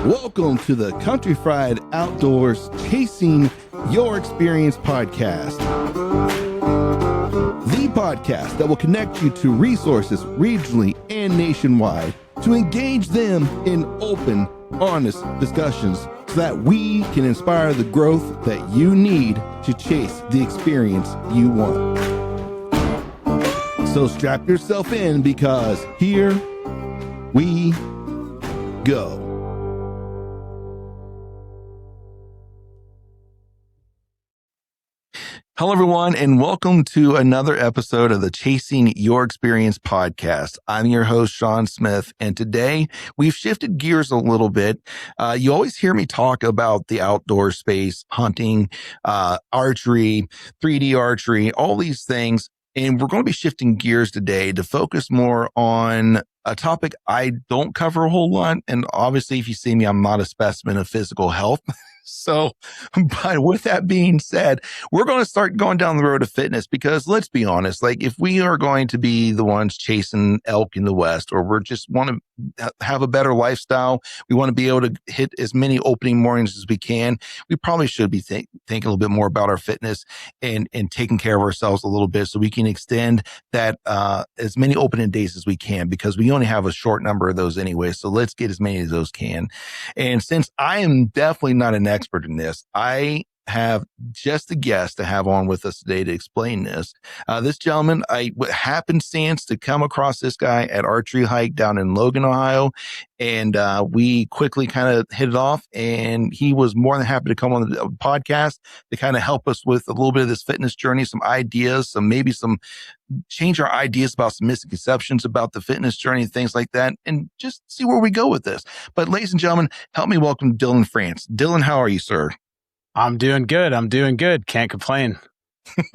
Welcome to the Country Fried Outdoors Chasing Your Experience podcast. The podcast that will connect you to resources regionally and nationwide to engage them in open, honest discussions so that we can inspire the growth that you need to chase the experience you want. So strap yourself in because here we go. Hello, everyone, and welcome to another episode of the Chasing Your Experience podcast. I'm your host, Sean Smith, and today we've shifted gears a little bit. You always hear me talk about the outdoor space, hunting, archery, 3D archery, all these things, and we're going to be shifting gears today to focus more on a topic I don't cover a whole lot, and obviously, if you see me, I'm not a specimen of physical health. So, but with that being said, we're going to start going down the road of fitness because let's be honest, like if we are going to be the ones chasing elk in the West, or we're just want to have a better lifestyle, we want to be able to hit as many opening mornings as we can, we probably should be thinking a little bit more about our fitness and taking care of ourselves a little bit so we can extend that as many opening days as we can, because we only have a short number of those anyway. So let's get as many as those can. And since I am definitely not an expert in this, I have just a guest to have on with us today to explain this. This gentleman, happenstance to come across this guy at Archery Hike down in Logan, Ohio, and we quickly kind of hit it off, and he was more than happy to come on the podcast to kind of help us with a little bit of this fitness journey, some ideas, some change our ideas about some misconceptions about the fitness journey and things like that, and just see where we go with this. But ladies and gentlemen, help me welcome Dillon Frantz. Dillon, how are you, sir? I'm doing good. Can't complain. We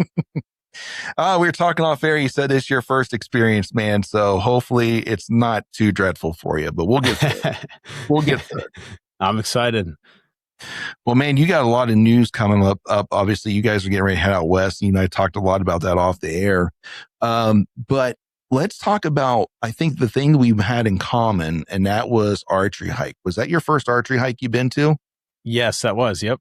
were talking off air. You said this is your first experience, man. So hopefully it's not too dreadful for you, but we'll get there. I'm excited. Well, man, you got a lot of news coming up. Obviously, you guys are getting ready to head out west. You and I talked a lot about that off the air. But let's talk about, I think, the thing we've had in common, and that was Archery Hike. Was that your first archery hike you've been to? Yes, that was. Yep.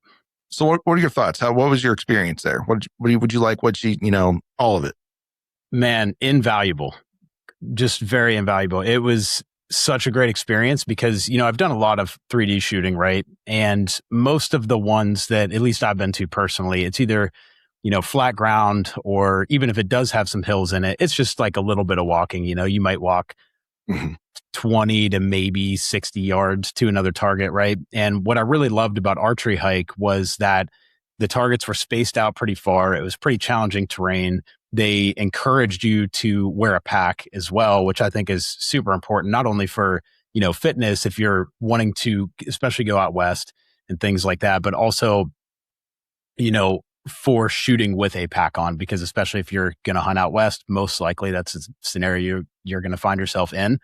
So what are your thoughts? What was your experience there? What would you like? All of it? Man, invaluable. Just very invaluable. It was such a great experience because, I've done a lot of 3D shooting, right? And most of the ones that at least I've been to personally, it's either, flat ground, or even if it does have some hills in it, it's just like a little bit of walking. You might walk 20 to maybe 60 yards to another target, right? And what I really loved about Archery Hike was that the targets were spaced out pretty far. It was pretty challenging terrain. They encouraged you to wear a pack as well, which I think is super important, not only for, fitness, if you're wanting to especially go out west and things like that, but also, for shooting with a pack on, because especially if you're going to hunt out west, most likely that's a scenario you're going to find yourself in.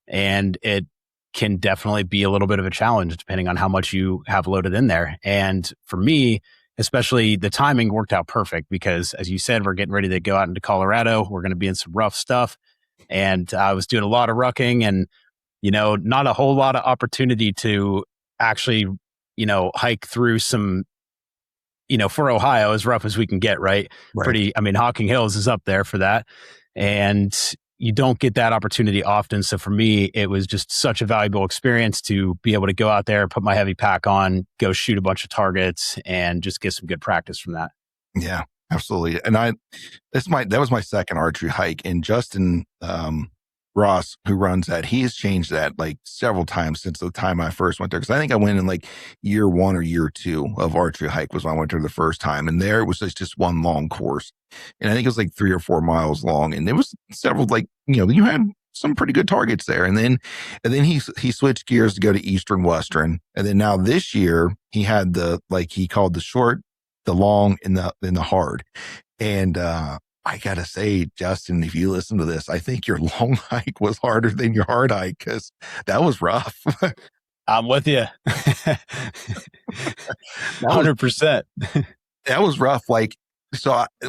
And it can definitely be a little bit of a challenge depending on how much you have loaded in there. And for me, especially, the timing worked out perfect because, as you said, we're getting ready to go out into Colorado. We're going to be in some rough stuff. And I was doing a lot of rucking and, not a whole lot of opportunity to actually, hike through some, for Ohio, as rough as we can get, right? Hocking Hills is up there for that. And you don't get that opportunity often. So for me, it was just such a valuable experience to be able to go out there, put my heavy pack on, go shoot a bunch of targets, and just get some good practice from that. Yeah, absolutely. And that was my second archery hike. And Justin Ross, who runs that, he has changed that like several times since the time I first went there. Because I think I went in like year 1 or year 2 of Archery Hike was when I went there the first time. And there it was just one long course. And I think it was like 3 or 4 miles long. And there was several, you had some pretty good targets there. And then he switched gears to go to Eastern Western. And then now this year he had he called the short, the long, and the hard. And I gotta say, Justin, if you listen to this, I think your long hike was harder than your hard hike because that was rough. I'm with you. 100%. That was rough. Like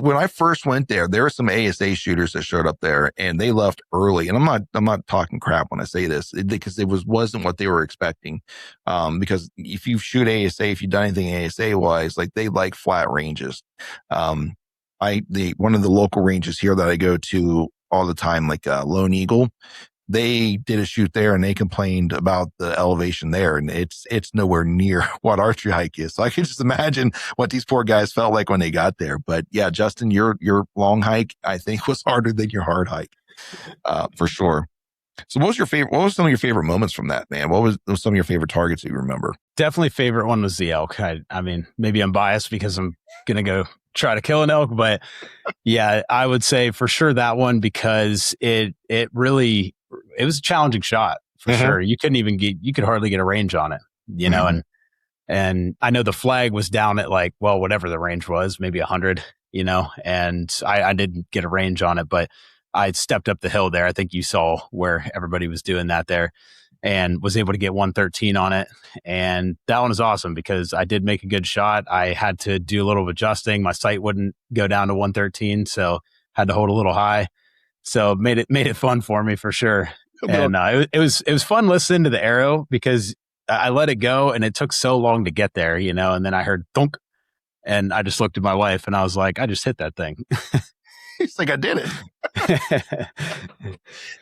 when I first went there were some ASA shooters that showed up there, and they left early. And I'm not talking crap when I say this, because it wasn't what they were expecting. Because if you shoot ASA, if you've done anything ASA wise, like they like flat ranges. One of the local ranges here that I go to all the time, like Lone Eagle, they did a shoot there and they complained about the elevation there, and it's nowhere near what Archery Hike is. So I can just imagine what these poor guys felt like when they got there. But yeah, Justin, your long hike, I think, was harder than your hard hike, for sure. So what was some of your favorite moments from that, man? What was some of your favorite targets that you remember? Definitely favorite one was the elk. I mean, maybe I'm biased because I'm going to go try to kill an elk, but yeah, I would say for sure that one, because it was a challenging shot for sure. You could hardly get a range on it, you know, and I know the flag was down at like, well, whatever the range was, maybe 100, you know, and I didn't get a range on it, but I stepped up the hill there. I think you saw where everybody was doing that there, and was able to get 113 on it. And that one is awesome because I did make a good shot. I had to do a little adjusting. My sight wouldn't go down to 113, so had to hold a little high. So made it fun for me for sure. And it was fun listening to the arrow because I let it go and it took so long to get there, you know, and then I heard thunk, and I just looked at my wife and I was like, I just hit that thing. It's like, I did it.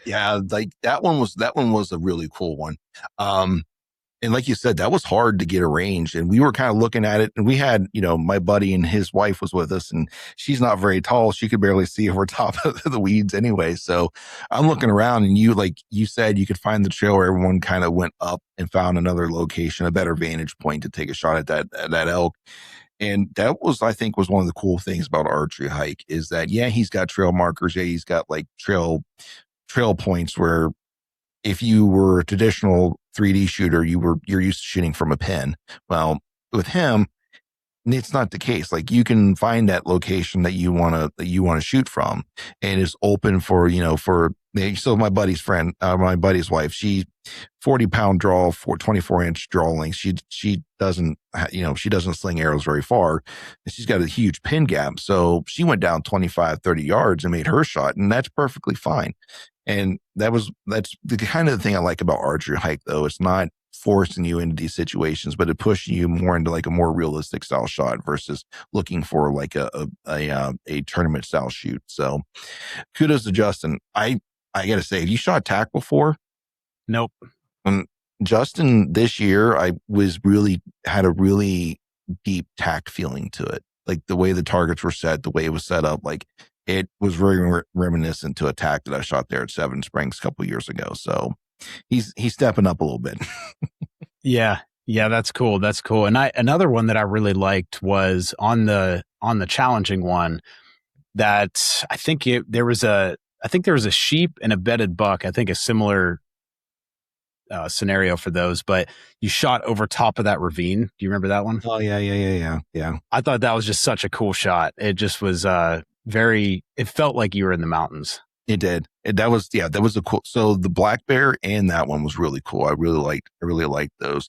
Yeah. Like that one was a really cool one. And like you said, that was hard to get arranged. And we were kind of looking at it, and we had, you know, my buddy and his wife was with us, and she's not very tall. She could barely see over top of the weeds anyway. So I'm looking around, and like you said, you could find the trail where everyone kind of went up and found another location, a better vantage point to take a shot at that elk. And that was, I think, was one of the cool things about Archery Hike is that, yeah, he's got trail markers. Yeah, he's got like trail points where if you were a traditional 3D shooter, you're used to shooting from a pin. Well, with him, it's not the case. Like you can find that location that you want to shoot from, and it's open for, you know, so my buddy's wife, she 40-pound draw for 24-inch draw length. She doesn't, you know, she doesn't sling arrows very far, and she's got a huge pin gap. So she went down 25, 30 yards and made her shot, and that's perfectly fine. And that's the kind of thing I like about Archery Hike, though. It's not forcing you into these situations, but it pushes you more into like a more realistic style shot versus looking for like a tournament style shoot. So kudos to Justin. I gotta say, have you shot tack before? Nope. Justin, this year I had a really deep tack feeling to it. Like the way the targets were set, the way it was set up, like it was very reminiscent to a tack that I shot there at Seven Springs a couple of years ago. So he's stepping up a little bit. Yeah, that's cool. That's cool. And another one that I really liked was on the challenging one that I think there was a sheep and a bedded buck. I think a similar scenario for those, but you shot over top of that ravine. Do you remember that one? Oh yeah. I thought that was just such a cool shot. It just was it felt like you were in the mountains. It did. That was a cool. So the black bear and that one was really cool. I really liked those.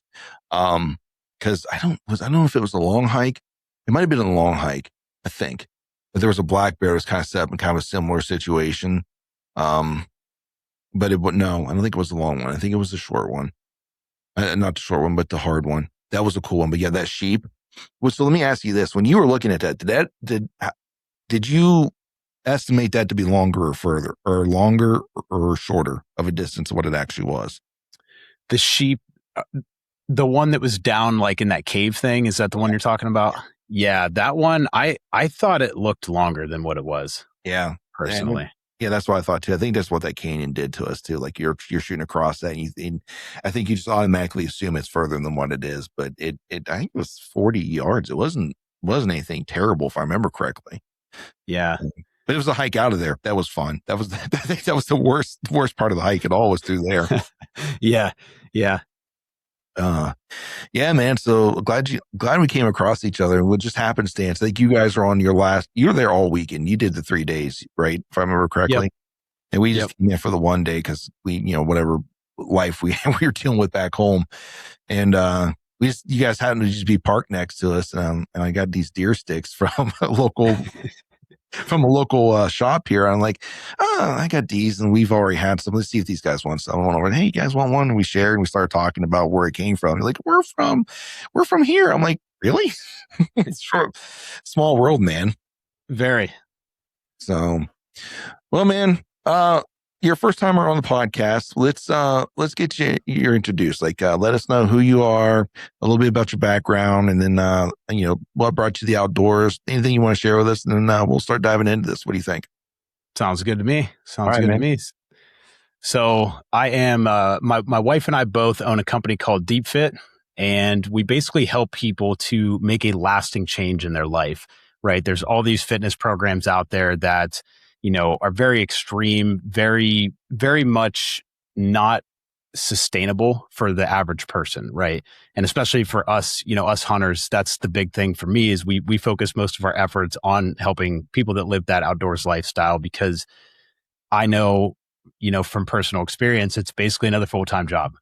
Cause I don't know if it was a long hike. It might've been a long hike, I think, but there was a black bear that was kind of set up in kind of a similar situation. But I don't think it was the long one. I think it was the short one. Not the short one, but the hard one. That was a cool one. But yeah, that sheep. Well, so let me ask you this: when you were looking at that, did you estimate that to be longer or further, or longer or shorter of a distance of what it actually was? The sheep, the one that was down like in that cave thing, is that the one you're talking about? Yeah, that one. I thought it looked longer than what it was. Yeah, personally. Yeah, that's what I thought too. I think that's what that canyon did to us too. Like you're shooting across that, and I think you just automatically assume it's further than what it is. But I think it was 40 yards. It wasn't anything terrible if I remember correctly. Yeah, but it was a hike out of there. That was fun. I think that was the worst part of the hike at all was through there. Yeah. Yeah, man. So glad we came across each other. What just happenstance? I think you guys are on you were there all weekend. You did the 3 days, right? If I remember correctly. Yep. And we just came there for the one day because we, whatever life we were dealing with back home. And you guys happened to just be parked next to us, and I got these deer sticks from a local shop here. I'm like, oh, I got these, and we've already had some. Let's see if these guys want some. I went over, hey, you guys want one? And we shared, and we started talking about where it came from. They're like, we're from here. I'm like, really? It's from small world, man. Very. So, well, man, your first timer on the podcast. Let's get you're introduced. Like, let us know who you are, a little bit about your background, and then what brought you to the outdoors. Anything you want to share with us, and then we'll start diving into this. What do you think? Sounds good to me. To me. So I am my wife and I both own a company called Deep Fit, and we basically help people to make a lasting change in their life. Right? There's all these fitness programs out there that are very extreme, very, very much not sustainable for the average person, right? And especially for us, us hunters, that's the big thing for me is we focus most of our efforts on helping people that live that outdoors lifestyle, because I know, from personal experience, it's basically another full-time job.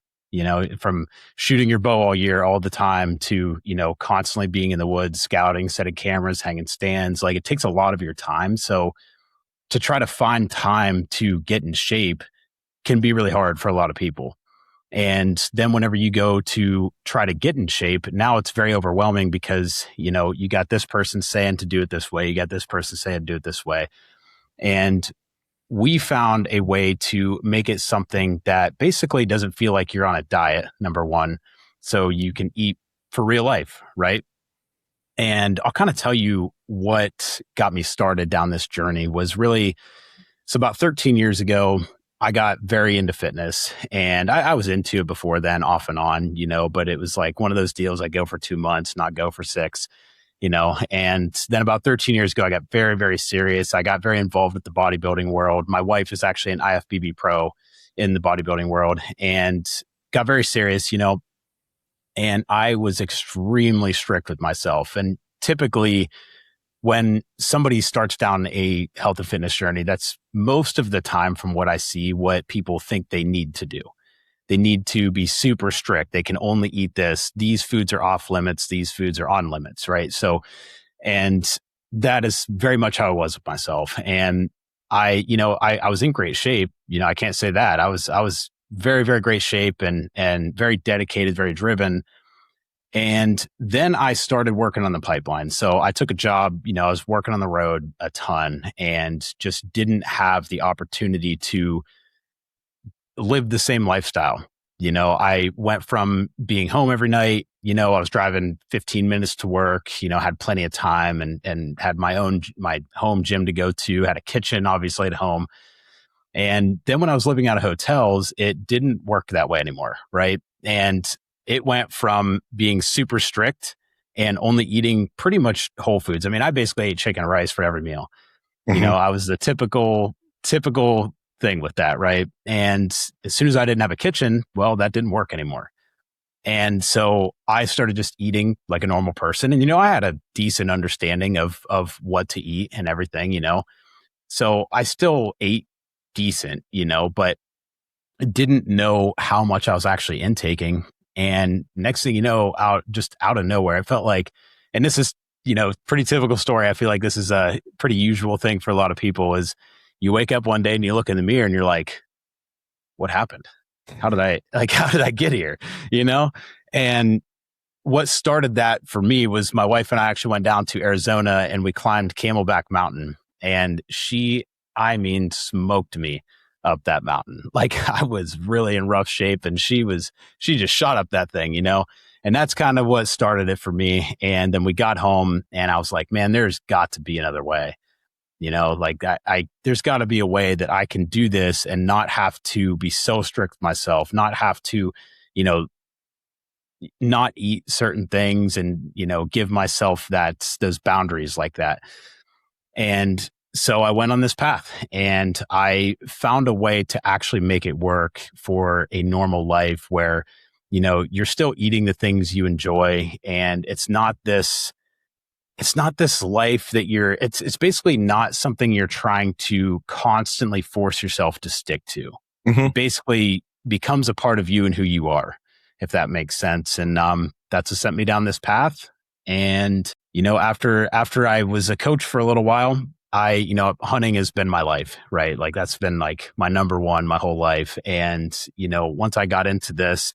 From shooting your bow all year, all the time, to, constantly being in the woods, scouting, setting cameras, hanging stands. Like, it takes a lot of your time. So to try to find time to get in shape can be really hard for a lot of people. And then whenever you go to try to get in shape, now it's very overwhelming because, you got this person saying to do it this way. You got this person saying to do it this way. And we found a way to make it something that basically doesn't feel like you're on a diet, number one. So you can eat for real life, right? And I'll kind of tell you what got me started down this journey was really, so about 13 years ago, I got very into fitness, and I was into it before then, off and on, but it was like one of those deals I go for 2 months, not go for 6, and then about 13 years ago, I got very, very serious. I got very involved with the bodybuilding world. My wife is actually an IFBB pro in the bodybuilding world, and got very serious, and I was extremely strict with myself. And typically when somebody starts down a health and fitness journey, that's most of the time, from what I see, what people think they need to do. They need to be super strict. They can only eat this. These foods are off limits. These foods are on limits, right? So, and that is very much how I was with myself. And I was in great shape. I can't say that. I was very, very great shape and very dedicated, very driven. And then I started working on the pipeline. So I took a job, I was working on the road a ton and just didn't have the opportunity to live the same lifestyle. I went from being home every night, I was driving 15 minutes to work, had plenty of time and had my home gym to go to, had a kitchen, obviously, at home. And then when I was living out of hotels, it didn't work that way anymore. Right. And it went from being super strict and only eating pretty much whole foods. I mean, I basically ate chicken and rice for every meal. Mm-hmm. I was the typical thing with that, right? And as soon as I didn't have a kitchen, well, that didn't work anymore. And so I started just eating like a normal person. And, I had a decent understanding of what to eat and everything, So I still ate decent, but I didn't know how much I was actually intaking. And next thing you know, out of nowhere, I felt like, and this is, pretty typical story. I feel like this is a pretty usual thing for a lot of people is you wake up one day and you look in the mirror and you're like, what happened? How did I get here? And what started that for me was my wife and I actually went down to Arizona and we climbed Camelback Mountain, and she smoked me up that mountain. Like, I was really in rough shape and she just shot up that thing, and that's kind of what started it for me. And then we got home and I was like, man, there's got to be another way, there's got to be a way that I can do this and not have to be so strict with myself, not have to, not eat certain things and, give myself those boundaries like that. And so I went on this path and I found a way to actually make it work for a normal life where, you're still eating the things you enjoy. And it's not this life that it's basically not something you're trying to constantly force yourself to stick to. Mm-hmm. It basically becomes a part of you and who you are, if that makes sense. And that's what sent me down this path. And, you know, after I was a coach for a little while, hunting has been my life, right? Like that's been like my number one my whole life. And, you know, once I got into this,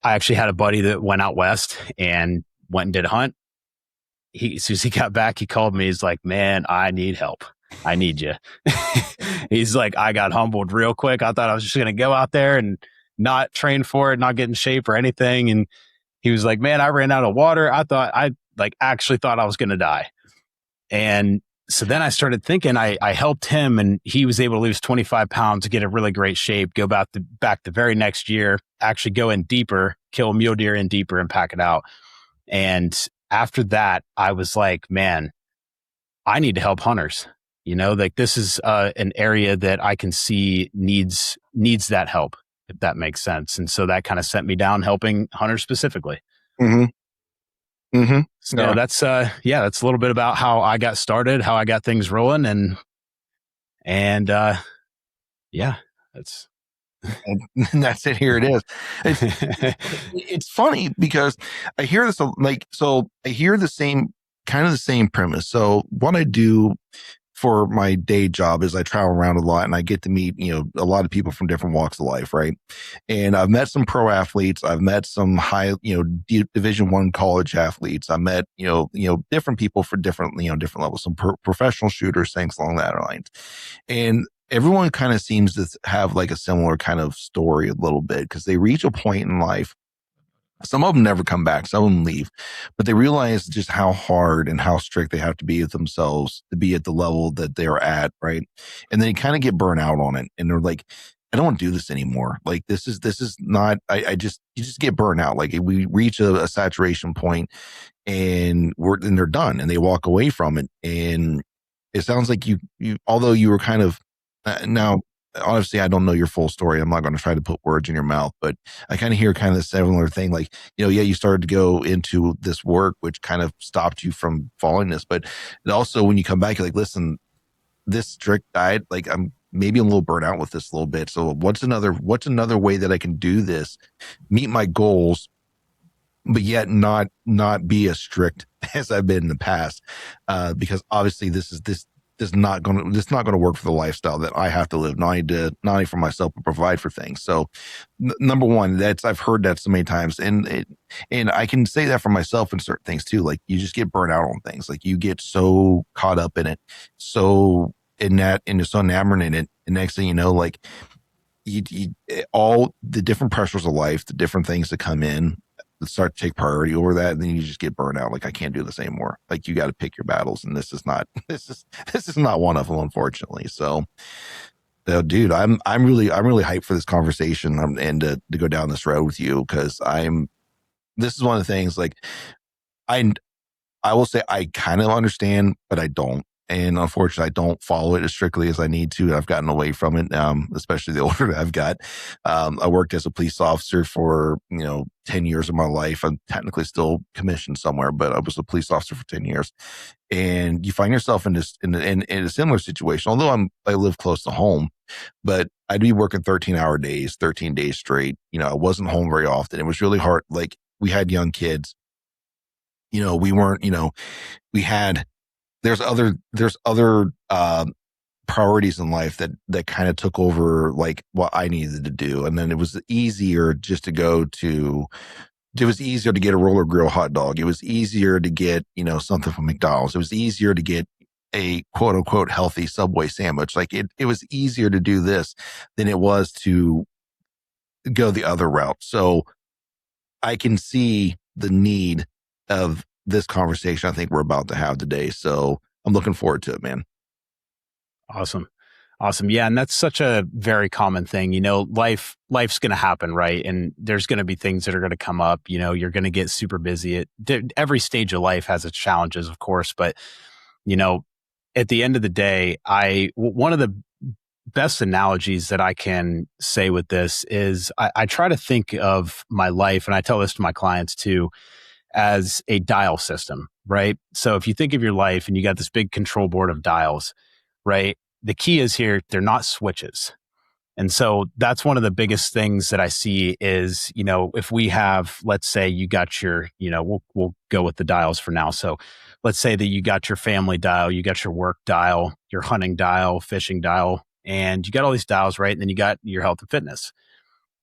I actually had a buddy that went out west and went and did a hunt. As soon as he got back, he called me. He's like, man, I need help. I need you. He's like, I got humbled real quick. I thought I was just going to go out there and not train for it, not get in shape or anything. And he was like, man, I ran out of water. I actually thought I was going to die. And so then I started thinking, I helped him, and he was able to lose 25 pounds to get in really great shape, go back the very next year, actually go in deeper, kill a mule deer in deeper and pack it out. And after that, I was like, man, I need to help hunters. You know, like this is an area that I can see needs that help, if that makes sense. And so that kind of sent me down helping hunters specifically. Mm-hmm. Mm-hmm. So Yeah. that's a little bit about how I got started, how I got things rolling, and that's And that's it. Here it is. It's funny because I hear this I hear the same premise. So what I do for my day job is I travel around a lot and I get to meet, a lot of people from different walks of life. Right. And I've met some pro athletes. I've met some high, Division I college athletes. I met, different people for different levels, some professional shooters, things along that lines. And everyone kind of seems to have like a similar kind of story a little bit because they reach a point in life. Some of them never come back. Some of them leave, but they realize just how hard and how strict they have to be with themselves to be at the level that they're at. Right. And then they kind of get burnt out on it. And they're like, I don't want to do this anymore. Like, this is not, you just get burnt out. Like we reach a saturation point and they're done and they walk away from it. And it sounds like you, although you were kind of, now, honestly, I don't know your full story. I'm not going to try to put words in your mouth, but I kind of hear kind of a similar thing. Like, you started to go into this work, which kind of stopped you from following this. But it also, when you come back, you're like, listen, this strict diet, like I'm maybe a little burnt out with this a little bit. So what's another way that I can do this, meet my goals, but yet not be as strict as I've been in the past? Because obviously this is not going to work for the lifestyle that I have to live, not only for myself, but provide for things. So number one, I've heard that so many times, and I can say that for myself in certain things too. Like you just get burnt out on things. Like you get so caught up in it, so in that, and you're so enamored in it. And next thing you know, like all the different pressures of life, the different things that come in, start to take priority over that, and then you just get burned out. Like, I can't do this anymore. Like, you got to pick your battles, and this is not one of them, unfortunately. So, dude, I'm really hyped for this conversation, and to go down this road with you, because this is one of the things, like, I will say I kind of understand, but I don't. And unfortunately, I don't follow it as strictly as I need to. I've gotten away from it, especially the older that I've got. I worked as a police officer for, 10 years of my life. I'm technically still commissioned somewhere, but I was a police officer for 10 years. And you find yourself in a similar situation, although I live close to home, but I'd be working 13-hour days, 13 days straight. I wasn't home very often. It was really hard. Like, we had young kids, we weren't, there's other priorities in life that kind of took over, like, what I needed to do. And then it was easier just to it was easier to get a roller grill hot dog. It was easier to get, something from McDonald's. It was easier to get a quote unquote healthy Subway sandwich. Like it was easier to do this than it was to go the other route. So I can see the need of this conversation I think we're about to have today. So I'm looking forward to it, man. Awesome. Yeah. And that's such a very common thing. Life's going to happen, right? And there's going to be things that are going to come up. You're going to get super busy. Every stage of life has its challenges, of course. But, at the end of the day, one of the best analogies that I can say with this is I try to think of my life, and I tell this to my clients too, as a dial system, right? So if you think of your life and you got this big control board of dials, right? The key is here, they're not switches. And so that's one of the biggest things that I see is, if we have, let's say you got your, we'll go with the dials for now. So let's say that you got your family dial, you got your work dial, your hunting dial, fishing dial, and you got all these dials, right? And then you got your health and fitness.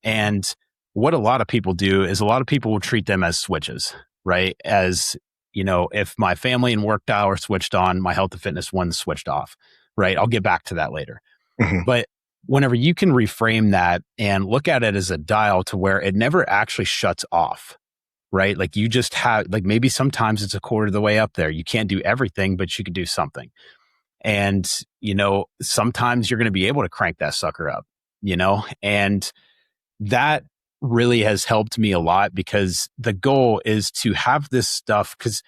And what a lot of people do is a lot of people will treat them as switches, right? As, if my family and work dial are switched on, my health and fitness one's switched off, right? I'll get back to that later. But whenever you can reframe that and look at it as a dial to where it never actually shuts off, right? Like you just have, like maybe sometimes it's a quarter of the way up there. You can't do everything, but you can do something. And, sometimes you're going to be able to crank that sucker up, and that really has helped me a lot because the goal is to have this stuff because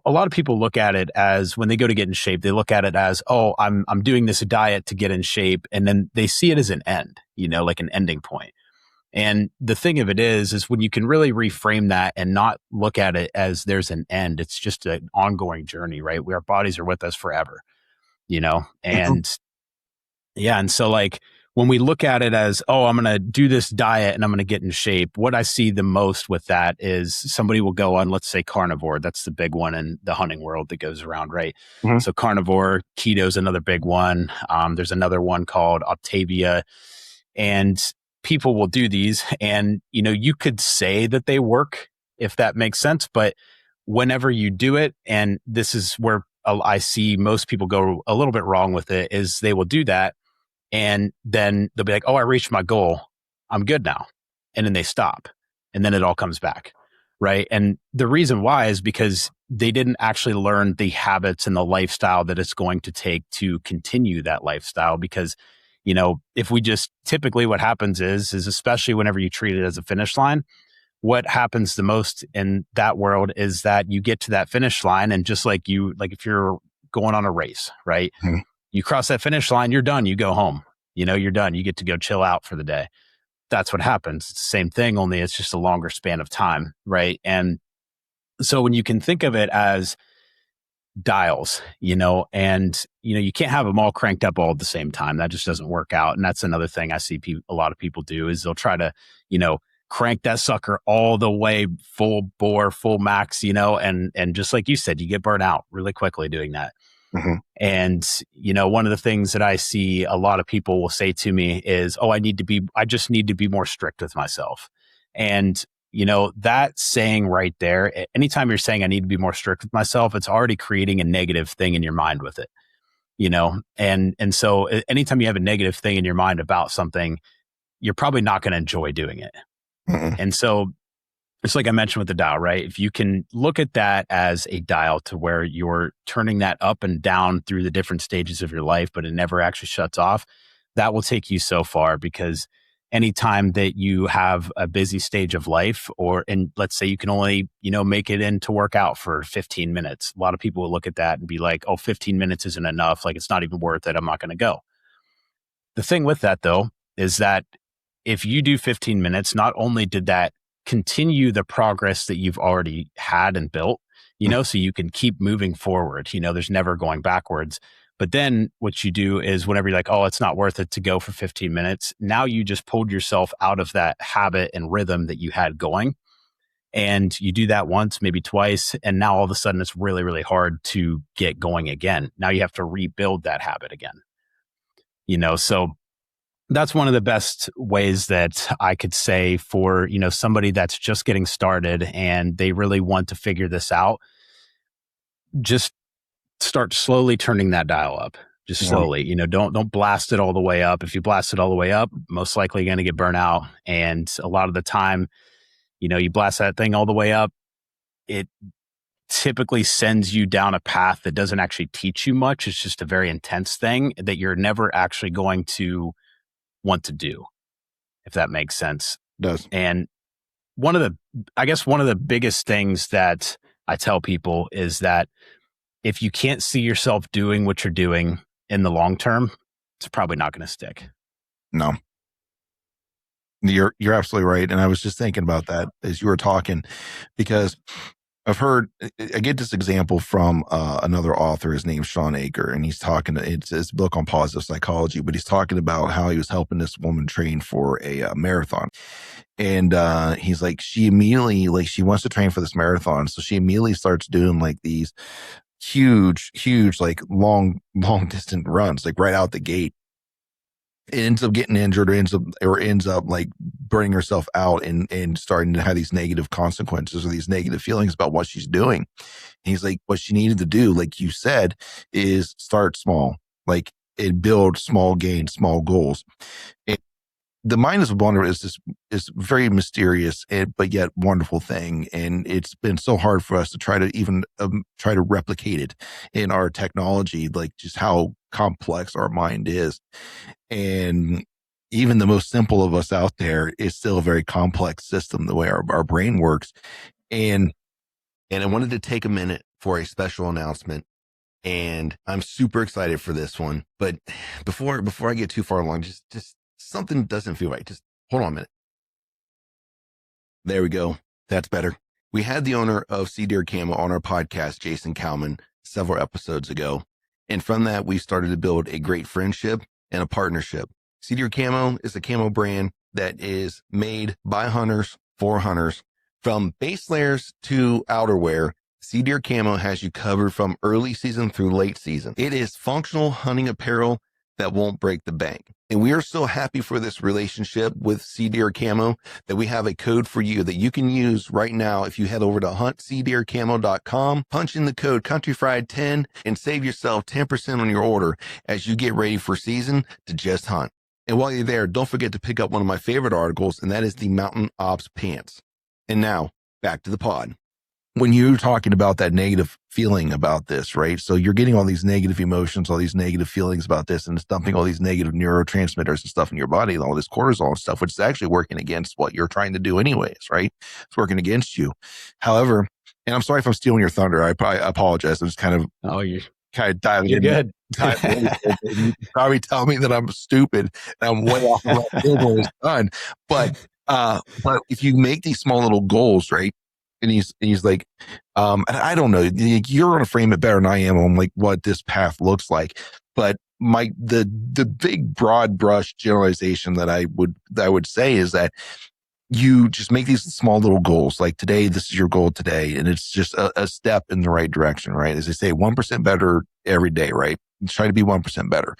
a lot of people look at it as when they go to get in shape, they look at it as, oh, I'm doing this diet to get in shape. And then they see it as an end, like an ending point. And the thing of it is when you can really reframe that and not look at it as there's an end, it's just an ongoing journey, right? Where our bodies are with us forever, and yeah. And so like when we look at it as, oh, I'm going to do this diet and I'm going to get in shape, what I see the most with that is somebody will go on, let's say carnivore. That's the big one in the hunting world that goes around, right? So carnivore, keto is another big one. There's another one called Optavia. And people will do these and, you could say that they work if that makes sense. But whenever you do it, and this is where I see most people go a little bit wrong with it, is they will do that. And then they'll be like, oh, I reached my goal. I'm good now. And then they stop. And then it all comes back. Right. And the reason why is because they didn't actually learn the habits and the lifestyle that it's going to take to continue that lifestyle. Because, if we just typically what happens is especially whenever you treat it as a finish line, what happens the most in that world is that you get to that finish line. And just like if you're going on a race, right? You cross that finish line, you're done. You go home. You're done. You get to go chill out for the day. That's what happens. It's the same thing, only it's just a longer span of time, right? And so when you can think of it as dials, and, you can't have them all cranked up all at the same time. That just doesn't work out. And that's another thing I see a lot of people do is they'll try to, crank that sucker all the way full bore, full max, and just like you said, you get burnt out really quickly doing that. And, one of the things that I see a lot of people will say to me is, oh, I just need to be more strict with myself. And, that saying right there, anytime you're saying I need to be more strict with myself, it's already creating a negative thing in your mind with it, and so anytime you have a negative thing in your mind about something, you're probably not going to enjoy doing it. And so it's like I mentioned with the dial, right? If you can look at that as a dial to where you're turning that up and down through the different stages of your life, but it never actually shuts off, that will take you so far because anytime that you have a busy stage of life and let's say you can only, make it in to work out for 15 minutes. A lot of people will look at that and be like, oh, 15 minutes isn't enough. Like it's not even worth it. I'm not going to go. The thing with that though, is that if you do 15 minutes, not only did that continue the progress that you've already had and built, so you can keep moving forward. There's never going backwards. But then what you do is whenever you're like, oh, it's not worth it to go for 15 minutes, now you just pulled yourself out of that habit and rhythm that you had going. And you do that once, maybe twice. And now all of a sudden it's really, really hard to get going again. Now you have to rebuild that habit again. So that's one of the best ways that I could say for, somebody that's just getting started and they really want to figure this out, just start slowly turning that dial up, just slowly, don't blast it all the way up. If you blast it all the way up, most likely you're going to get burnt out. And a lot of the time, you blast that thing all the way up, it typically sends you down a path that doesn't actually teach you much. It's just a very intense thing that you're never actually going to want to do, if that makes sense. It does. And one of the biggest things that I tell people is that if you can't see yourself doing what you're doing in the long term, it's probably not going to stick. No, you're absolutely right. And I was just thinking about that as you were talking, because I've heard, I get this example from another author. His name's Sean Aker, and he's talking, it's his book on positive psychology, but he's talking about how he was helping this woman train for a marathon. And he's like, she immediately, like, she wants to train for this marathon. So she immediately starts doing like these huge, like long distance runs, like right out the gate. It ends up getting injured or ends up like burning herself out and starting to have these negative consequences or these negative feelings about what she's doing. And he's like, what she needed to do, like you said, is start small, like, and build small gains, small goals. And the mind is a wonder is very mysterious but yet wonderful thing, and it's been so hard for us to try to even try to replicate it in our technology, like just how complex our mind is. And even the most simple of us out there is still a very complex system, the way our brain works. And I wanted to take a minute for a special announcement, and I'm super excited for this one. But before I get too far along, just something doesn't feel right. Just hold on a minute. There we go. That's better. We had the owner of Sea Deer Camo on our podcast, Jason Kalman, several episodes ago. And from that, we started to build a great friendship and a partnership. Sea Deer Camo is a camo brand that is made by hunters for hunters. From base layers to outerwear, Sea Deer Camo has you covered from early season through late season. It is functional hunting apparel that won't break the bank. And we are so happy for this relationship with Sea Deer Camo that we have a code for you that you can use right now. If you head over to huntseadeercamo.com, punch in the code countryfried10 and save yourself 10% on your order as you get ready for season to just hunt. And while you're there, don't forget to pick up one of my favorite articles, and that is the Mountain Ops Pants. And now back to the pod. When you're talking about that negative feeling about this, right? So you're getting all these negative emotions, all these negative feelings about this, and it's dumping all these negative neurotransmitters and stuff in your body, and all this cortisol and stuff, which is actually working against what you're trying to do anyways, right? It's working against you. However, and I'm sorry if I'm stealing your thunder. I apologize. I'm just kind of diving you're in. Good. You probably tell me that I'm stupid and I'm way off the right field when it's done. But if you make these small little goals, right? And he's like, I don't know, you're going to frame it better than I am on like what this path looks like. But the big broad brush generalization that I would say is that you just make these small little goals. Like today, this is your goal today. And it's just a step in the right direction, right? As they say, 1% better every day, right? Try to be 1% better.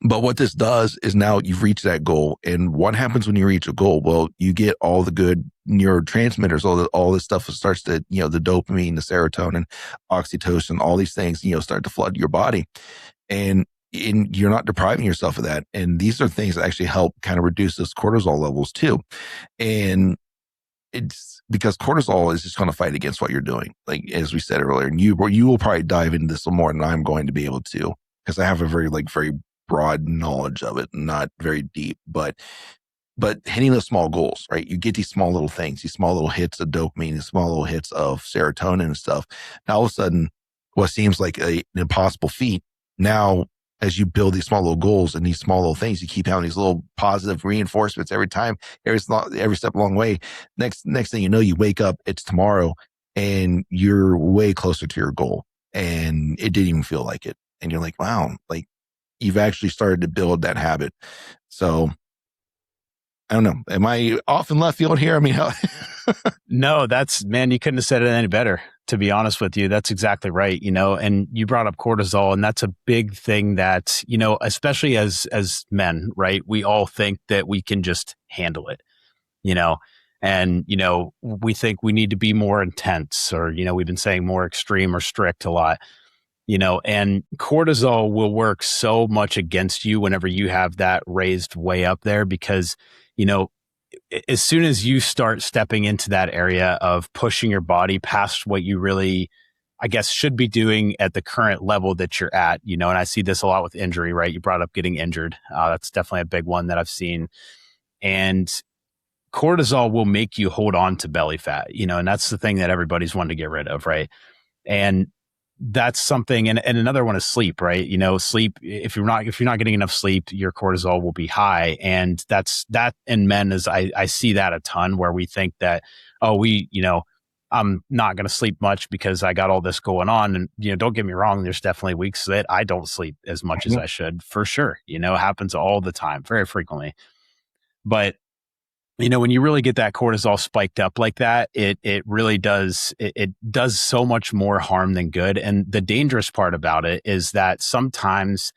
But what this does is now you've reached that goal. And what happens when you reach a goal? Well, you get all the good neurotransmitters, all this stuff starts to, the dopamine, the serotonin, oxytocin, all these things, start to flood your body. And you're not depriving yourself of that. And these are things that actually help kind of reduce those cortisol levels too. And it's because cortisol is just going to fight against what you're doing. Like, as we said earlier, and you will probably dive into this a little more than I'm going to be able to, because I have a very broad knowledge of it, not very deep, but hitting those small goals, right? You get these small little things, these small little hits of dopamine, these small little hits of serotonin and stuff. Now, all of a sudden, what seems like an impossible feat, now, as you build these small little goals and these small little things, you keep having these little positive reinforcements every time, every step along the way. Next thing you know, you wake up, it's tomorrow, and you're way closer to your goal, and it didn't even feel like it. And you're like, wow, like, you've actually started to build that habit. So I don't know. Am I off in left field here? I mean, how? No, you couldn't have said it any better, to be honest with you. That's exactly right. And you brought up cortisol, and that's a big thing that, especially as men, right? We all think that we can just handle it, and, we think we need to be more intense, or, we've been saying more extreme or strict a lot. And cortisol will work so much against you whenever you have that raised way up there, because, as soon as you start stepping into that area of pushing your body past what you really, I guess, should be doing at the current level that you're at, and I see this a lot with injury, right? You brought up getting injured. That's definitely a big one that I've seen. And cortisol will make you hold on to belly fat, and that's the thing that everybody's wanting to get rid of, right? And that's something, and another one is sleep, right? Sleep, if you're not getting enough sleep, your cortisol will be high. And that in men is, I see that a ton, where we think that, I'm not going to sleep much because I got all this going on. And, don't get me wrong, there's definitely weeks that I don't sleep as much as I should, for sure. It happens all the time, very frequently. But, when you really get that cortisol spiked up like that, it really does, it does so much more harm than good. And the dangerous part about it is that sometimes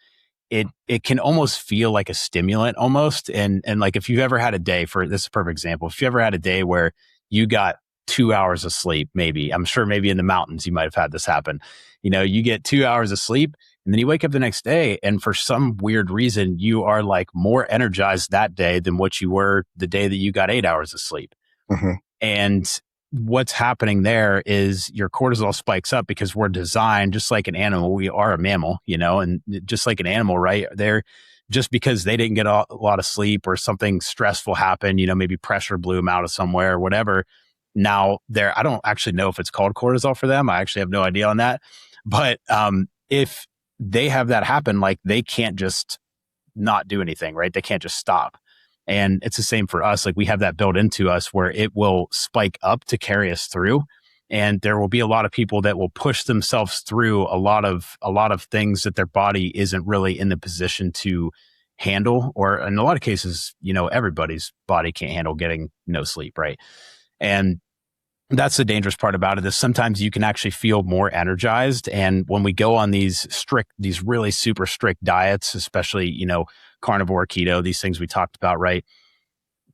it can almost feel like a stimulant almost. And like, if you've ever had a day, for this is a perfect example, if you ever had a day where you got 2 hours of sleep, maybe, I'm sure maybe in the mountains, you might have had this happen. You get 2 hours of sleep and then you wake up the next day and for some weird reason, you are like more energized that day than what you were the day that you got 8 hours of sleep. Mm-hmm. And what's happening there is your cortisol spikes up because we're designed just like an animal. We are a mammal, and just like an animal, right? They're just because they didn't get a lot of sleep or something stressful happened, maybe pressure blew them out of somewhere or whatever. Now I don't actually know if it's called cortisol for them. I actually have no idea on that. But if they have that happen, like they can't just not do anything, right? They can't just stop. And it's the same for us. Like we have that built into us where it will spike up to carry us through. And there will be a lot of people that will push themselves through a lot of things that their body isn't really in the position to handle, or in a lot of cases, everybody's body can't handle getting no sleep, right? And that's the dangerous part about it, is sometimes you can actually feel more energized. And when we go on these really super strict diets, especially, carnivore, keto, these things we talked about, right?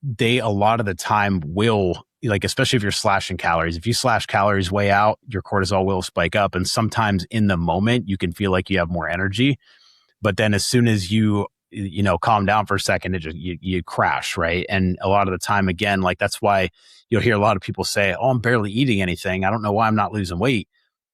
They a lot of the time will, like, especially if you're slashing calories, if you slash calories way out, your cortisol will spike up. And sometimes in the moment you can feel like you have more energy, but then as soon as you calm down for a second, you crash, right? And a lot of the time, again, like that's why you'll hear a lot of people say, "Oh, I'm barely eating anything. I don't know why I'm not losing weight."